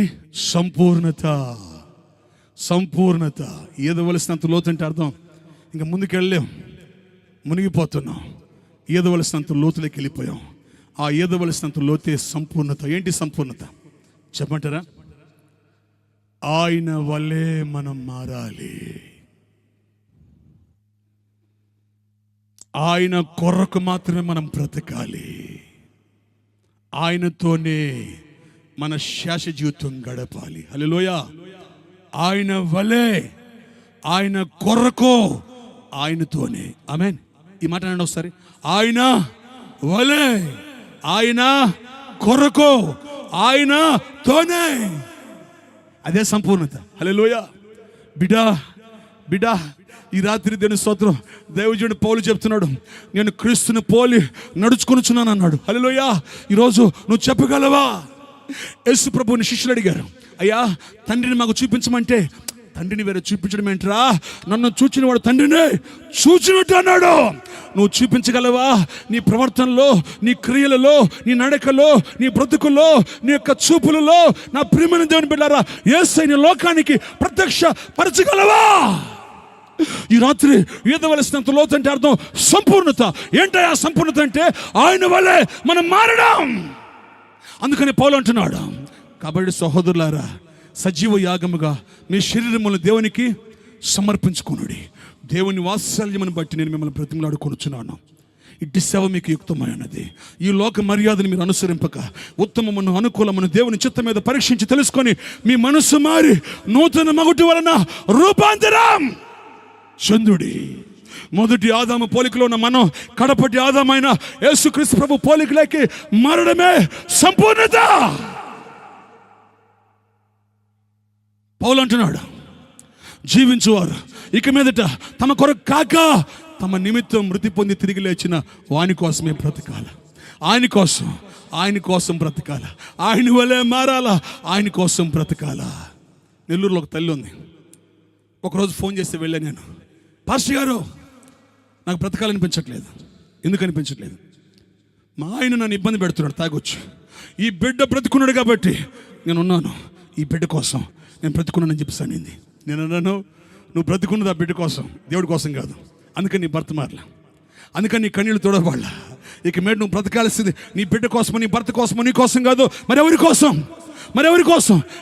సంపూర్ణత. ఏదవలసినంత లోతు అంటే అర్థం ఇంకా ముందుకెళ్ళలేం, మునిగిపోతున్నాం. ఏదవలసినంత లోతులోకి వెళ్ళిపోయాం. ఆ ఏదవలసినంత లోతే సంపూర్ణత. ఏంటి సంపూర్ణత చెప్పంటారా? ఆయన వల్లే మనం మారాలి. ఆయన కొరకు మాత్రమే మనం బ్రతకాలి. ఆయనతోనే మన శాశ్వత జీవితం గడపాలి. హల్లెలూయా. ఆయన వలే, ఆయన కొరకు, ఆయనతోనే. ఆమేన్. ఈ మాట అనండి ఒకసారి. ఆయన వలే, ఆయన కొరకు, ఆయనతోనే. అదే సంపూర్ణత. హల్లెలూయా. బిడా ఈ రాత్రి దేవుని స్తోత్రం. దైవజనుడు పౌలు చెప్తున్నాడు, నేను క్రీస్తుని పోలి నడుచుకొనుచున్నాను అన్నాడు. హల్లెలూయా. ఈరోజు నువ్వు చెప్పగలవా? యేసు ప్రభువుని శిష్యులు అడిగారు, అయ్యా తండ్రిని మాకు చూపించమంటే, తండ్రిని వేరే చూపించడం ఏంట్రా, నన్ను చూచిన వాడు తండ్రిని చూచినట్టు అన్నాడు. నువ్వు చూపించగలవా? నీ ప్రవర్తనలో, నీ క్రియలలో, నీ నడకలో, నీ బ్రతుకుల్లో, నీ యొక్క చూపులలో నా ప్రియమైన దేవుని బిడ్డలారా యేసయ్యని లోకానికి ప్రత్యక్ష పరచగలవా? ఈ రాత్రి ఈదవలసినంత లోతంటే అర్థం సంపూర్ణత. ఏంటయ్యా సంపూర్ణత అంటే? ఆయన వల్లే మనం మారడం. అందుకని పౌలు అంటున్నాడు, కాబట్టి సహోదరులారా సజీవ యాగముగా మీ శరీరములను దేవునికి సమర్పించుకొనుడి. దేవుని వాత్సల్యమును బట్టి నేను మిమ్మల్ని బ్రతిమలాడుకొనుచున్నాను. ఇట్టి సేవ మీకు యుక్తమైనది. ఈ లోక మర్యాదను మీరు అనుసరింపక ఉత్తమమును అనుకూలమును దేవుని చిత్తం మీద పరీక్షించి తెలుసుకొని మీ మనస్సు మారి నూతన మగుటి వలన రూపాంతరం చెందుడి. మొదటి ఆదాము పోలికలో ఉన్న మనం కడపటి ఆదామైన యేసుక్రీస్తు ప్రభు పోలికలోకి మారడమే సంపూర్ణత. పౌలు అంటున్నాడు, జీవించువారు ఇక మీదట తమ కొరకు కాక తమ నిమిత్తం మృతి పొంది తిరిగి లేచిన వాని కోసమే బ్రతకాల. ఆయన కోసం బ్రతకాల. ఆయన వలే మారాలా, ఆయన కోసం బ్రతకాల. నెల్లూరులో ఒక తల్లి ఉంది. ఒకరోజు ఫోన్ చేస్తే వెళ్ళా నేను, పాస్టర్ గారు నాకు బ్రతకాలనిపించట్లేదు. ఎందుకు అనిపించట్లేదు? మా ఆయన నన్ను ఇబ్బంది పెడుతున్నాడు తాగొచ్చు. ఈ బిడ్డ బ్రతుకున్నాడు కాబట్టి నేను ఉన్నాను. ఈ బిడ్డ కోసం నేను బ్రతుకున్నానని చెప్పేసాను. నేను అన్నాను, నువ్వు బ్రతుకున్నది ఆ బిడ్డ కోసం, దేవుడి కోసం కాదు. అందుకని నీ భర్త మారలా, అందుకని నీ కన్నీళ్ళు తోడవాళ్ళ. ఇక మీద నువ్వు బ్రతకాల్సింది నీ బిడ్డ కోసమో, నీ భర్త కోసమో, నీ కోసం కాదు. మరెవరి కోసం?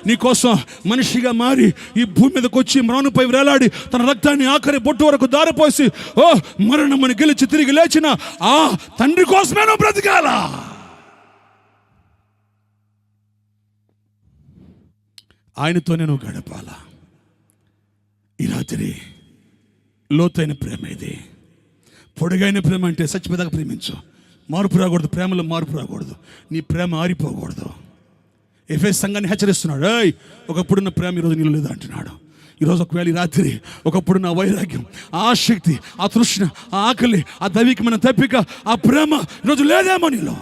నీ కోసం మనిషిగా మారి ఈ భూమి మీదకి వచ్చి మ్రానుపై వేలాడి తన రక్తాన్ని ఆఖరి బొట్టు వరకు దారిపోసి మరణముని గెలిచి తిరిగి లేచిన ఆ తండ్రి కోసమే నువ్వు బ్రతకాలా. ఆయనతోనే నువ్వు గడపాలా. ఈ రాత్రి లోతైన ప్రేమ ఇది. పొడుగైన ప్రేమ అంటే చచ్చిపోదాకా ప్రేమించు. మార్పు రాకూడదు, ప్రేమలో మార్పు రాకూడదు. నీ ప్రేమ ఆరిపోకూడదు. ఎఫెసు సంఘాన్ని హెచ్చరిస్తున్నాడు, ఒకప్పుడున్న ప్రేమ ఈరోజు నీళ్ళు లేదా అంటున్నాడు. ఈరోజు ఒకవేళ ఈ రాత్రి ఒకప్పుడున్న వైరాగ్యం, ఆ ఆసక్తి, ఆ తృష్ణ, ఆ ఆకలి, ఆ దైవికమైన తప్పిక, ఆ ప్రేమ ఈరోజు లేదేమో నీలో.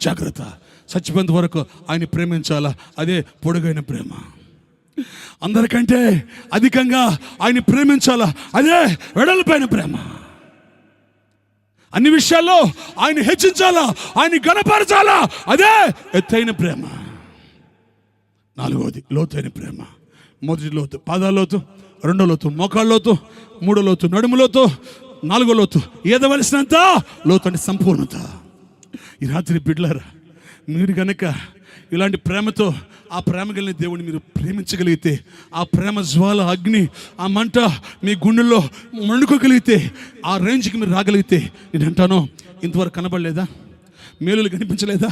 జాగ్రత్త. చచ్చిపోయేంత వరకు ఆయన ప్రేమించాలా. అదే పొడుగైన ప్రేమ. అందరికంటే అధికంగా ఆయన ప్రేమించాలా. అదే వెడల్పైన ప్రేమ. అన్ని విషయాల్లో ఆయన హెచ్చించాలా, ఆయన గణపరచాలా. అదే ఎత్తైన ప్రేమ. నాలుగవది లోతైన ప్రేమ. మొదటి లోతు పాదాల లోతు, రెండో లోతు మోకాళ్ళ లోతు, మూడో లోతు నడుము లోతు, నాలుగో లోతు ఏదవలసినంత లోతు అంటే సంపూర్ణత. ఈ రాత్రి బిడ్డలారా, మీరు కనుక ఇలాంటి ప్రేమతో ఆ ప్రేమ కలిగిన దేవుడిని మీరు ప్రేమించగలిగితే, ఆ ప్రేమ జ్వాల అగ్ని, ఆ మంట మీ గుండెల్లో మండుకోగలిగితే, ఆ రేంజ్కి మీరు రాగలిగితే, నేను అంటాను, ఇంతవరకు కనబడలేదా? మేలులు కనిపించలేదా?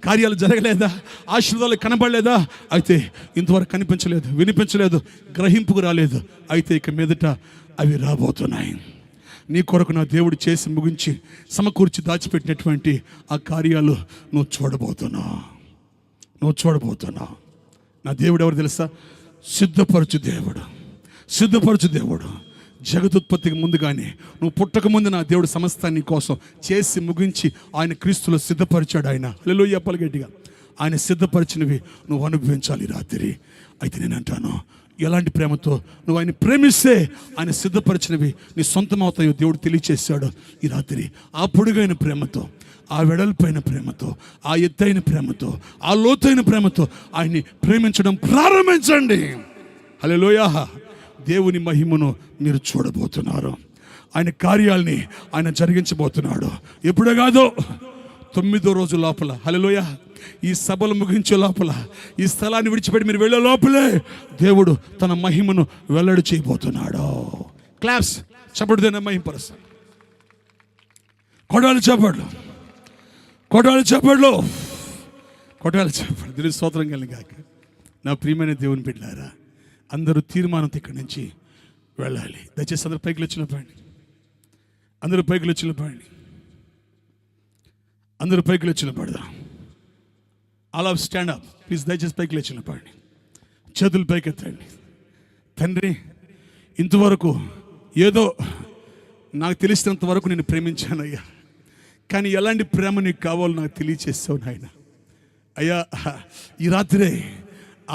కార్యాలు జరగలేదా? ఆశీర్వాదాలు కనబడలేదా? అయితే ఇంతవరకు కనిపించలేదు, వినిపించలేదు, గ్రహింపుకు రాలేదు. అయితే ఇక మీదట అవి రాబోతున్నాయి. నీ కొరకు నా దేవుడు చేసి ముగించి సమకూర్చి దాచిపెట్టినటువంటి ఆ కార్యాలు నువ్వు చూడబోతున్నావు. నా దేవుడు ఎవరు తెలుసా? సిద్ధపరచు దేవుడు. జగదుత్పత్తికి ముందుగానే, నువ్వు పుట్టక ముందు నా దేవుడు సమస్తాన్ని కోసం చేసి ముగించి ఆయన క్రీస్తులో సిద్ధపరిచాడు. ఆయన హల్లెలూయా చెప్పాలి గట్టిగా. ఆయన సిద్ధపరిచినవి నువ్వు అనుభవించాలి రాత్రి. అయితే నేను అంటాను, ఎలాంటి ప్రేమతో నువ్వు ఆయన ప్రేమిస్తే ఆయన సిద్ధపరిచినవి నీ సొంతం అవుతాయో దేవుడు తెలియచేశాడు ఈ రాత్రి. ఆ పొడుగైన ప్రేమతో, ఆ వెడల్పైన ప్రేమతో, ఆ ఎత్తైన ప్రేమతో, ఆ లోతైన ప్రేమతో ఆయన్ని ప్రేమించడం ప్రారంభించండి. హల్లెలూయా. దేవుని మహిమను మీరు చూడబోతున్నారు. ఆయన కార్యాల్ని ఆయన జరిగించబోతున్నాడు. ఎప్పుడే కాదు, 9వ రోజు లోపల. హల్లెలూయా. ఈ సభలు ముగించే లోపల, ఈ స్థలాన్ని విడిచిపెట్టి మీరు వెళ్ళే లోపలే దేవుడు తన మహిమను వెల్లడి చేయబోతున్నాడు. క్లాప్స్ చెప్పడుదేనా? మహిమపరుస్తాడు. కొడాలి చెప్పట్లు. కొట్టాలి చెప్పండి. దేవుని స్తోత్రం కలిగాక. నా ప్రియమైన దేవుని బిడ్డలారా, అందరూ తీర్మానంతో ఇక్కడి నుంచి వెళ్ళాలి. దయచేసి అందరూ పైకి లేచినప్పండి. అందరూ పైకి లేచినప్పండి. అందరూ పైకి లేచినపడదాం. All of stand up please. దయచేసి పైకి లేచినప్పండి. చేతులు పైకెత్తండి. తండ్రి, ఇంతవరకు ఏదో నాకు తెలిసినంత వరకు నేను ప్రేమించానయ్యా, కానీ ఎలాంటి ప్రేమ నీకు కావాలో నాకు తెలియచేస్తావు నాయన. అయ్యా, ఈ రాత్రే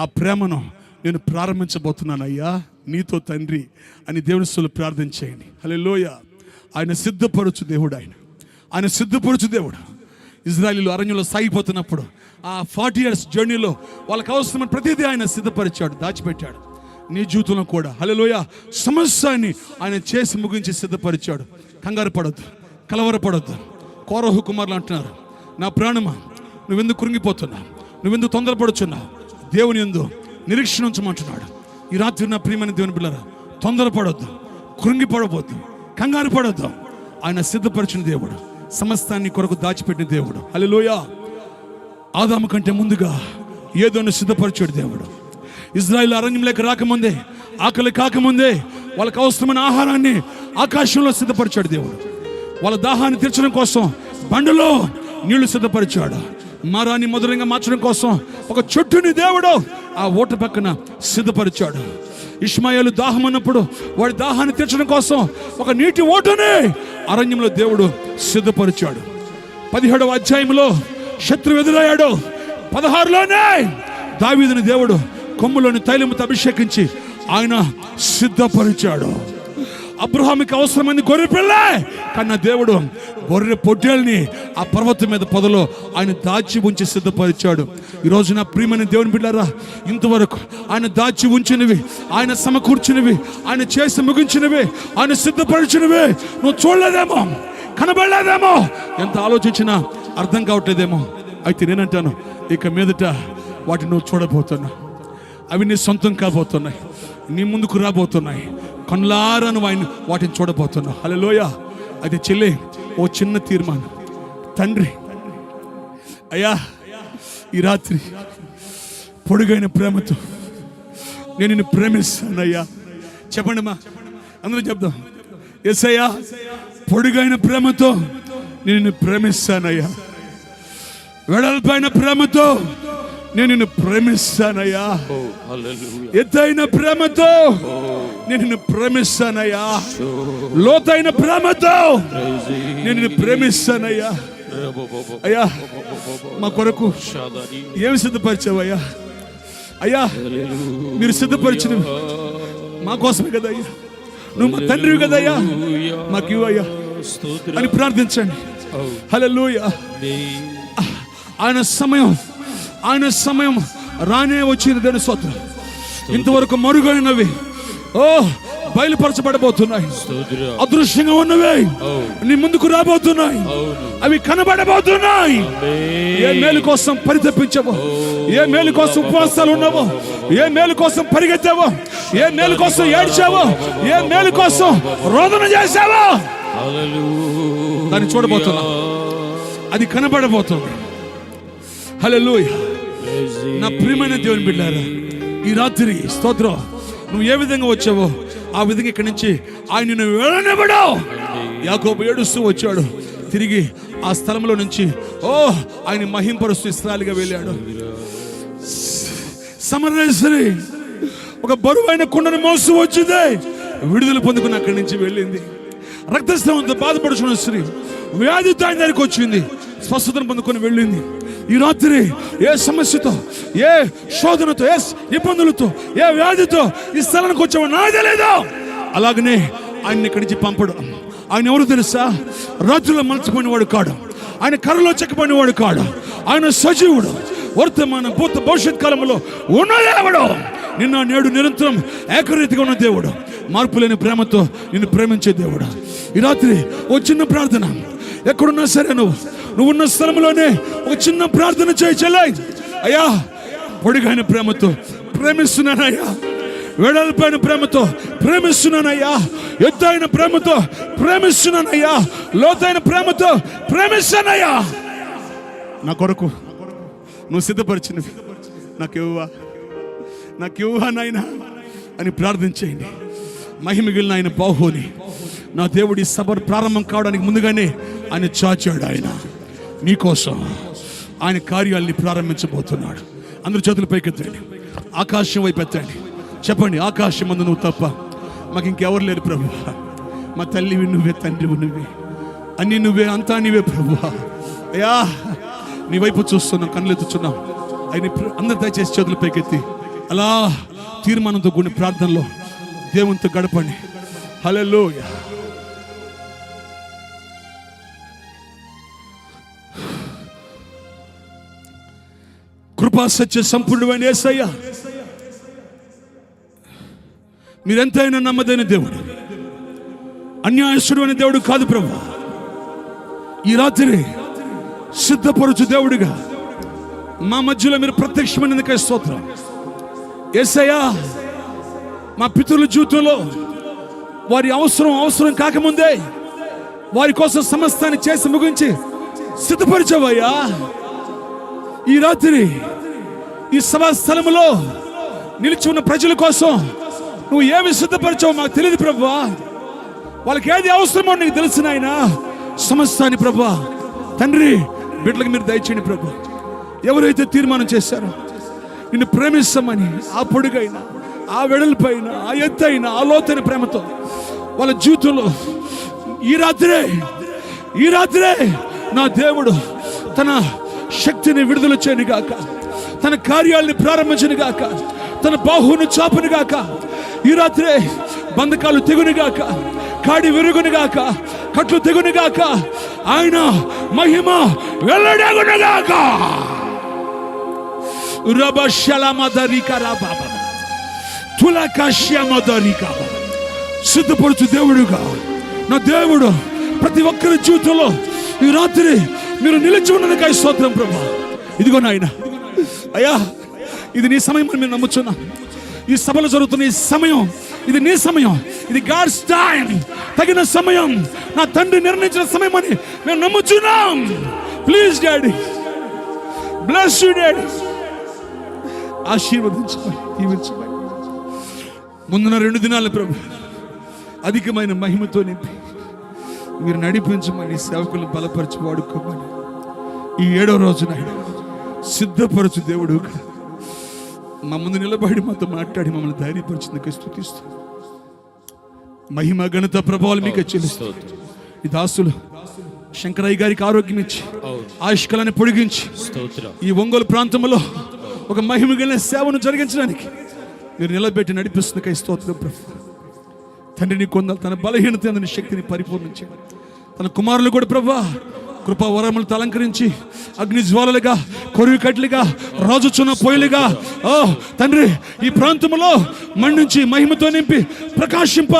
ఆ ప్రేమను నేను ప్రారంభించబోతున్నాను అయ్యా నీతో తండ్రి అని దేవుని స్తులు ప్రార్థన చేయండి. హల్లెలూయా. ఆయన సిద్ధపరచు దేవుడు, ఆయన సిద్ధపరచు దేవుడు. ఇజ్రాయేలీలు అరణ్యంలో సాగిపోతున్నప్పుడు ఆ 40 years జర్నీలో వాళ్ళకి అవసరమైన ప్రతిదీ ఆయన సిద్ధపరిచాడు, దాచిపెట్టాడు. నీ జీవితంలో కూడా హల్లెలూయా సమస్యని ఆయన చేసి ముగించి సిద్ధపరిచాడు. కంగారు పడొద్దు, కలవరపడొద్దు. కోరహు కుమారులు అంటున్నారు, నా ప్రాణమా నువ్వెందుకు కృంగిపోతున్నావు, నువ్వెందుకు తొందరపడుచున్నావు, దేవుని యందు నిరీక్షణ ఉంచమంటున్నాడు. ఈ రాత్రి నా ప్రియమైన దేవుని బిడ్డలారా, తొందరపడొద్దు, కృంగిపడవద్దు, కంగారు పడొద్దు. ఆయన సిద్ధపరిచిన దేవుడు, సమస్తాన్ని కొరకు దాచిపెట్టిన దేవుడు. హల్లెలూయా. ఆదాము కంటే ముందుగా ఏదోను సిద్ధపరిచాడు దేవుడు. ఇజ్రాయేల్ అరణ్యంలోకి రాకముందే, ఆకలి కాకముందే వాళ్ళకి అవసరమైన ఆహారాన్ని ఆకాశంలో సిద్ధపరిచాడు దేవుడు. వాళ్ళ దాహాన్ని తీర్చడం కోసం బండలో నీళ్లు సిద్ధపరిచాడు. మరాన్ని మధురంగా మార్చడం కోసం ఒక చెట్టుని దేవుడు ఆ ఓట పక్కన సిద్ధపరిచాడు. ఇష్మాయేలు దాహం అన్నప్పుడు వాడి దాహాన్ని తీర్చడం కోసం ఒక నీటి ఓటని అరణ్యంలో దేవుడు సిద్ధపరిచాడు. 17వ అధ్యాయంలో శత్రువు ఎదురయ్యాడు. 16లోనే దావీదుని దేవుడు కొమ్ములోని తైలముతో అభిషేకించి ఆయన సిద్ధపరిచాడు. అబ్రహాముకి అవసరమైన గొర్రె పిల్ల కన్నా దేవుడు గొర్రె పొట్టేల్ని ఆ పర్వతం మీద పొదలో ఆయన దాచి ఉంచి సిద్ధపరిచాడు. ఈరోజు నా ప్రియమైన దేవుని బిడ్డలారా, ఇంతవరకు ఆయన దాచి ఉంచినవి, ఆయన సమకూర్చినవి, ఆయన చేసి ముగించినవి, ఆయన సిద్ధపరిచినవి నువ్వు చూడలేదేమో, కనబడలేదేమో, ఎంత ఆలోచించినా అర్థం కావట్లేదేమో. అయితే నేనంటాను, ఇక మీదట వాటిని నువ్వు చూడబోతున్నావు. అవి నీ సొంతం కాబోతున్నాయి, నీ ముందుకు రాబోతున్నాయి. కనులారా నువ్వు ఆయన వాటిని చూడబోతున్నావు. హల్లెలూయా. అయితే చెల్లి, ఓ చిన్న తీర్మానం. తండ్రి, అయ్యా ఈ రాత్రి పొడుగైన ప్రేమతో నేను నిన్ను ప్రేమిస్తానయ్యా. చెప్పండి మా అందరూ చెప్దాం. యేసయ్యా, పొడుగైన ప్రేమతో నేను నిన్ను ప్రేమిస్తానయ్యా. వెడల్పైన ప్రేమతో నేను నిన్ను ప్రేమిస్తానయ్యా. ఎత్తైన ప్రేమతో నేను నిన్ను ప్రేమిస్తానయ్యా. లోతైన ప్రేమతో నేను నిన్ను ప్రేమిస్తానయ్యా. అయ్యా, మా కొరకు ఏమి సిద్ధపరిచావయ్యా? అయ్యా, మీరు సిద్ధపరిచినవి మా కోసమే కదయ్యా. నువ్వు మా తండ్రివి కదయ్యా, మాకు ఇవ్వయ్యా అని ప్రార్థించండి. హల్లెలూయా. ఆయన సమయం రానే వచ్చింది. దేవుని స్తోత్రం. ఇంతవరకు మరుగైనవి బయలుపరచబడబోతున్నాయి. అదృశ్యంగా ఉన్నవి నీ ముందుకు రాబోతున్నాయి. అవి కనబడబోతున్నాయి. ఏ మేలు కోసం పరితపించావో, ఏ మేలు కోసం ఉపవాసాలు ఉన్నావో, ఏ మేలు కోసం పరిగెత్తావో, ఏ మేలు కోసం ఏడ్చావో, ఏ మేలు కోసం రోదన చేశావో దాన్ని చూడబోతున్నా. అది కనబడబోతుంది. హల్లెలూయా. నా ప్రియమైన దేవుని బిడ్డలారా, ఈ రాత్రి స్తోత్రం, నువ్వు ఏ విధంగా వచ్చావో ఆ విధంగా ఇక్కడి నుంచి ఆయన నిన్ను వెళ్ళనివ్వడు. యాకోబు ఏడుస్తూ వచ్చాడు. తిరిగి ఆ స్థలంలో నుంచి ఆయన మహింపరుస్తూ ఇశ్రాయేలుగా వెళ్ళాడు. సమరేశ్వరి ఒక బరువైన కుండను మోస్తూ వచ్చింది. విడుదల పొందుకుని అక్కడి నుంచి వెళ్ళింది. రక్తస్రావంతో బాధపడుచున్న స్త్రీ వ్యాధితో ఆయన దగ్గరికి వచ్చింది. స్వస్థతను పొందుకొని వెళ్ళింది. ఈ రాత్రి ఏ సమస్యతో, ఏ శోధనతో, ఏ ఇబ్బందులతో, ఏ వ్యాధితో ఈ స్థలానికి వచ్చావో నాకు తెలియదు. అలాగనే ఆయన ఇక్కడి నుంచి పంపడు. ఆయన ఎవరు తెలుసా? రాత్రిలో మలచిపోయినవాడు కాడు, ఆయన కర్రలో చెక్కబడినవాడు కాడు. ఆయన సజీవుడు. వర్తమాన భూత భవిష్యత్ కాలంలో ఉన్న దేవుడు. నిన్న నేడు నిరంతరం ఏకరీతిగా ఉన్న దేవుడు. మార్పు లేని ప్రేమతో నిన్ను ప్రేమించే దేవుడు. ఈ రాత్రి ఓ చిన్న ప్రార్థన. ఎక్కడున్నా సరే నువ్వు ఉన్న స్థలంలోనే ఒక చిన్న ప్రార్థన చేయి. చెల్లాయి, అయ్యా పొడిగైన ప్రేమతో ప్రేమిస్తున్నానయ్యా. వెడల్పైన ప్రేమతో ప్రేమిస్తున్నానయ్యా. ఎత్తైన ప్రేమతో నువ్వు సిద్ధపరిచినవి నాకు ఇవ్వా నాయనా అని ప్రార్థించేయండి. మహిమగిలిన ఆయన బాహుని నా దేవుడి సభ ప్రారంభం కావడానికి ముందుగానే ఆయన చాచాడు. ఆయన మీకోసం ఆయన కార్యాలని ప్రారంభించబోతున్నాడు. అందరూ చేతులు పైకెత్తండి, ఆకాశం వైపు ఎత్తండి, చెప్పండి, ఆకాశం ముందు నువ్వు తప్ప మాకు ఇంకెవరు లేరు ప్రభు. మా తల్లివి నువ్వే, తండ్రివి నువ్వే, అన్నీ నువ్వే, అంతా నీవే ప్రభు. అయ్యా నీ వైపు చూస్తున్నాం, కళ్ళెత్తుచున్నాం. ఆయన అందరు దయచేసి చేతులు పైకెత్తి అలా తీర్మానంతో కూడిన ప్రార్థనలో దేవునితో గడపండి. హల్లెలూయా. కృపా సత్య సంపూర్ణమైన యేసయ్య, మీరెంతైనా నమ్మదైన దేవుడు, అన్యాయస్తుడు అనే దేవుడు కాదు ప్రభు. ఈ రాత్రి సిద్ధపరచు దేవుడిగా మా మధ్యలో మీరు ప్రత్యక్షమైనందుకే స్తోత్రం. యేసయ్య, మా పితరుల జీవితంలో వారి అవసరం కాకముందే వారి కోసం సమస్తాన్ని చేసి ముగించి సిద్ధపరిచావయ్యా. ఈ రాత్రి ఈ సభా స్థలములో నిలిచి ఉన్న ప్రజల కోసం నువ్వు ఏమి సిద్ధపరిచావు మాకు తెలియదు ప్రభువా. వాళ్ళకి ఏది అవసరమో నీకు తెలిసిన ఆయన సమస్తాన్ని ప్రభువా తండ్రి బిడ్డలకు మీరు దయచేయండి ప్రభు. ఎవరైతే తీర్మానం చేశారో నిన్ను ప్రేమిస్తామని, ఆ పొడుగైన, ఆ వెడల్పైన, ఆ ఎత్తైన, ఆ లోతైన ప్రేమతో వాళ్ళ జీవితంలో ఈ రాత్రే నా దేవుడు తన శక్తిని విడుదల చేయను గాక, తన కార్యాలను ప్రారంభించను గాక, తన బాహువును చాపును గాక. ఈ రాత్రే బంధకాలు తెగును గాక, కాడి విరుగును గాక, కట్లు తెగును గాక, ఆయన మహిమ వెల్లడగును గాక. సిద్ధపడుచు దేవుడుగా నా దేవుడు ప్రతి ఒక్కరి జీవితంలో ఈ రాత్రి మీరు నిలిచి ఉన్నందుకై స్తోత్రం ప్రభా. ఇదిగో నాయన అయ్యా, ఇది నీ సమయం అని మేము నమ్ముచున్నాం. ఈ సభలో జరుగుతున్న ఈ సమయం ఇది నీ సమయం, ఇది గాడ్స్ టైం, తగిన సమయం, నా తండ్రి నిర్ణయించిన సమయం అని మేము నమ్ముచున్నాం. Please daddy, bless you daddy, ఆశీర్వదించమని, దీవించమని. ముందున్న 2 దినాలు ప్రభు అధికమైన మహిమతో నింపి మీరు నడిపించమని, సేవకులు బలపరిచి వాడుకోమని. ఈ 7వ రోజున సిద్ధపరచు దేవుడు మా ముందు నిలబడి మాతో మాట్లాడి మమ్మల్ని ధైర్యపరిచిందుకు స్తుతిస్తూ మహిమ ఘనత ప్రభావాలు మీకు చెల్లిస్తూ ఈ దాసులు శంకరయ్య గారికి ఆరోగ్యం ఇచ్చి ఆయుష్కాలాన్ని పొడిగించి ఈ ఒంగోలు ప్రాంతంలో ఒక మహిమ కలిగిన సేవను జరిగించడానికి మీరు నిలబెట్టి నడిపిస్తున్నకై స్తోత్రం ప్రభు. తండ్రి నీ కొందరు తన బలహీనత నీ శక్తిని పరిపూర్ణం చేయండి. తన కుమారులు కూడా ప్రభా కృపా వరములతో అలంకరించి అగ్ని జ్వాలలుగా, కొరివి కట్లుగా, రాజుచున్న పొయ్యిలుగా తండ్రి ఈ ప్రాంతంలో మండించి మహిమతో నింపి ప్రకాశింప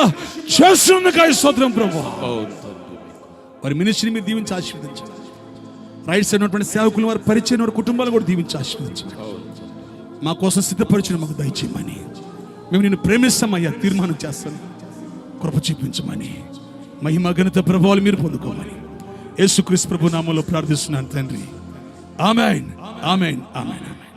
చేస్తున్నకై స్తోత్రం ప్రభు. వారి మినిస్ట్రీని మీరు దీవించి ఆశీర్వదించండి. రైట్ సైడ్ ఉన్నటువంటి సేవకులు, వారి పరిచయం, వారి కుటుంబాలు కూడా దీవించి ఆశీర్వదించండి. మా కోసం సిద్ధపరిచిన మాకు దయచేయమని, మేము నిన్ను ప్రేమిస్తామయ్యా తీర్మానం చేస్తాను, కృప చూపించమని, మహిమ ఘనత ప్రభావాలు మీరు పొందుకోమని యేసుక్రీస్తు ప్రభు నామములో ప్రార్థిస్తున్నాను తండ్రి. ఆమేన్, ఆమేన్, ఆమేన్, ఆమేన్.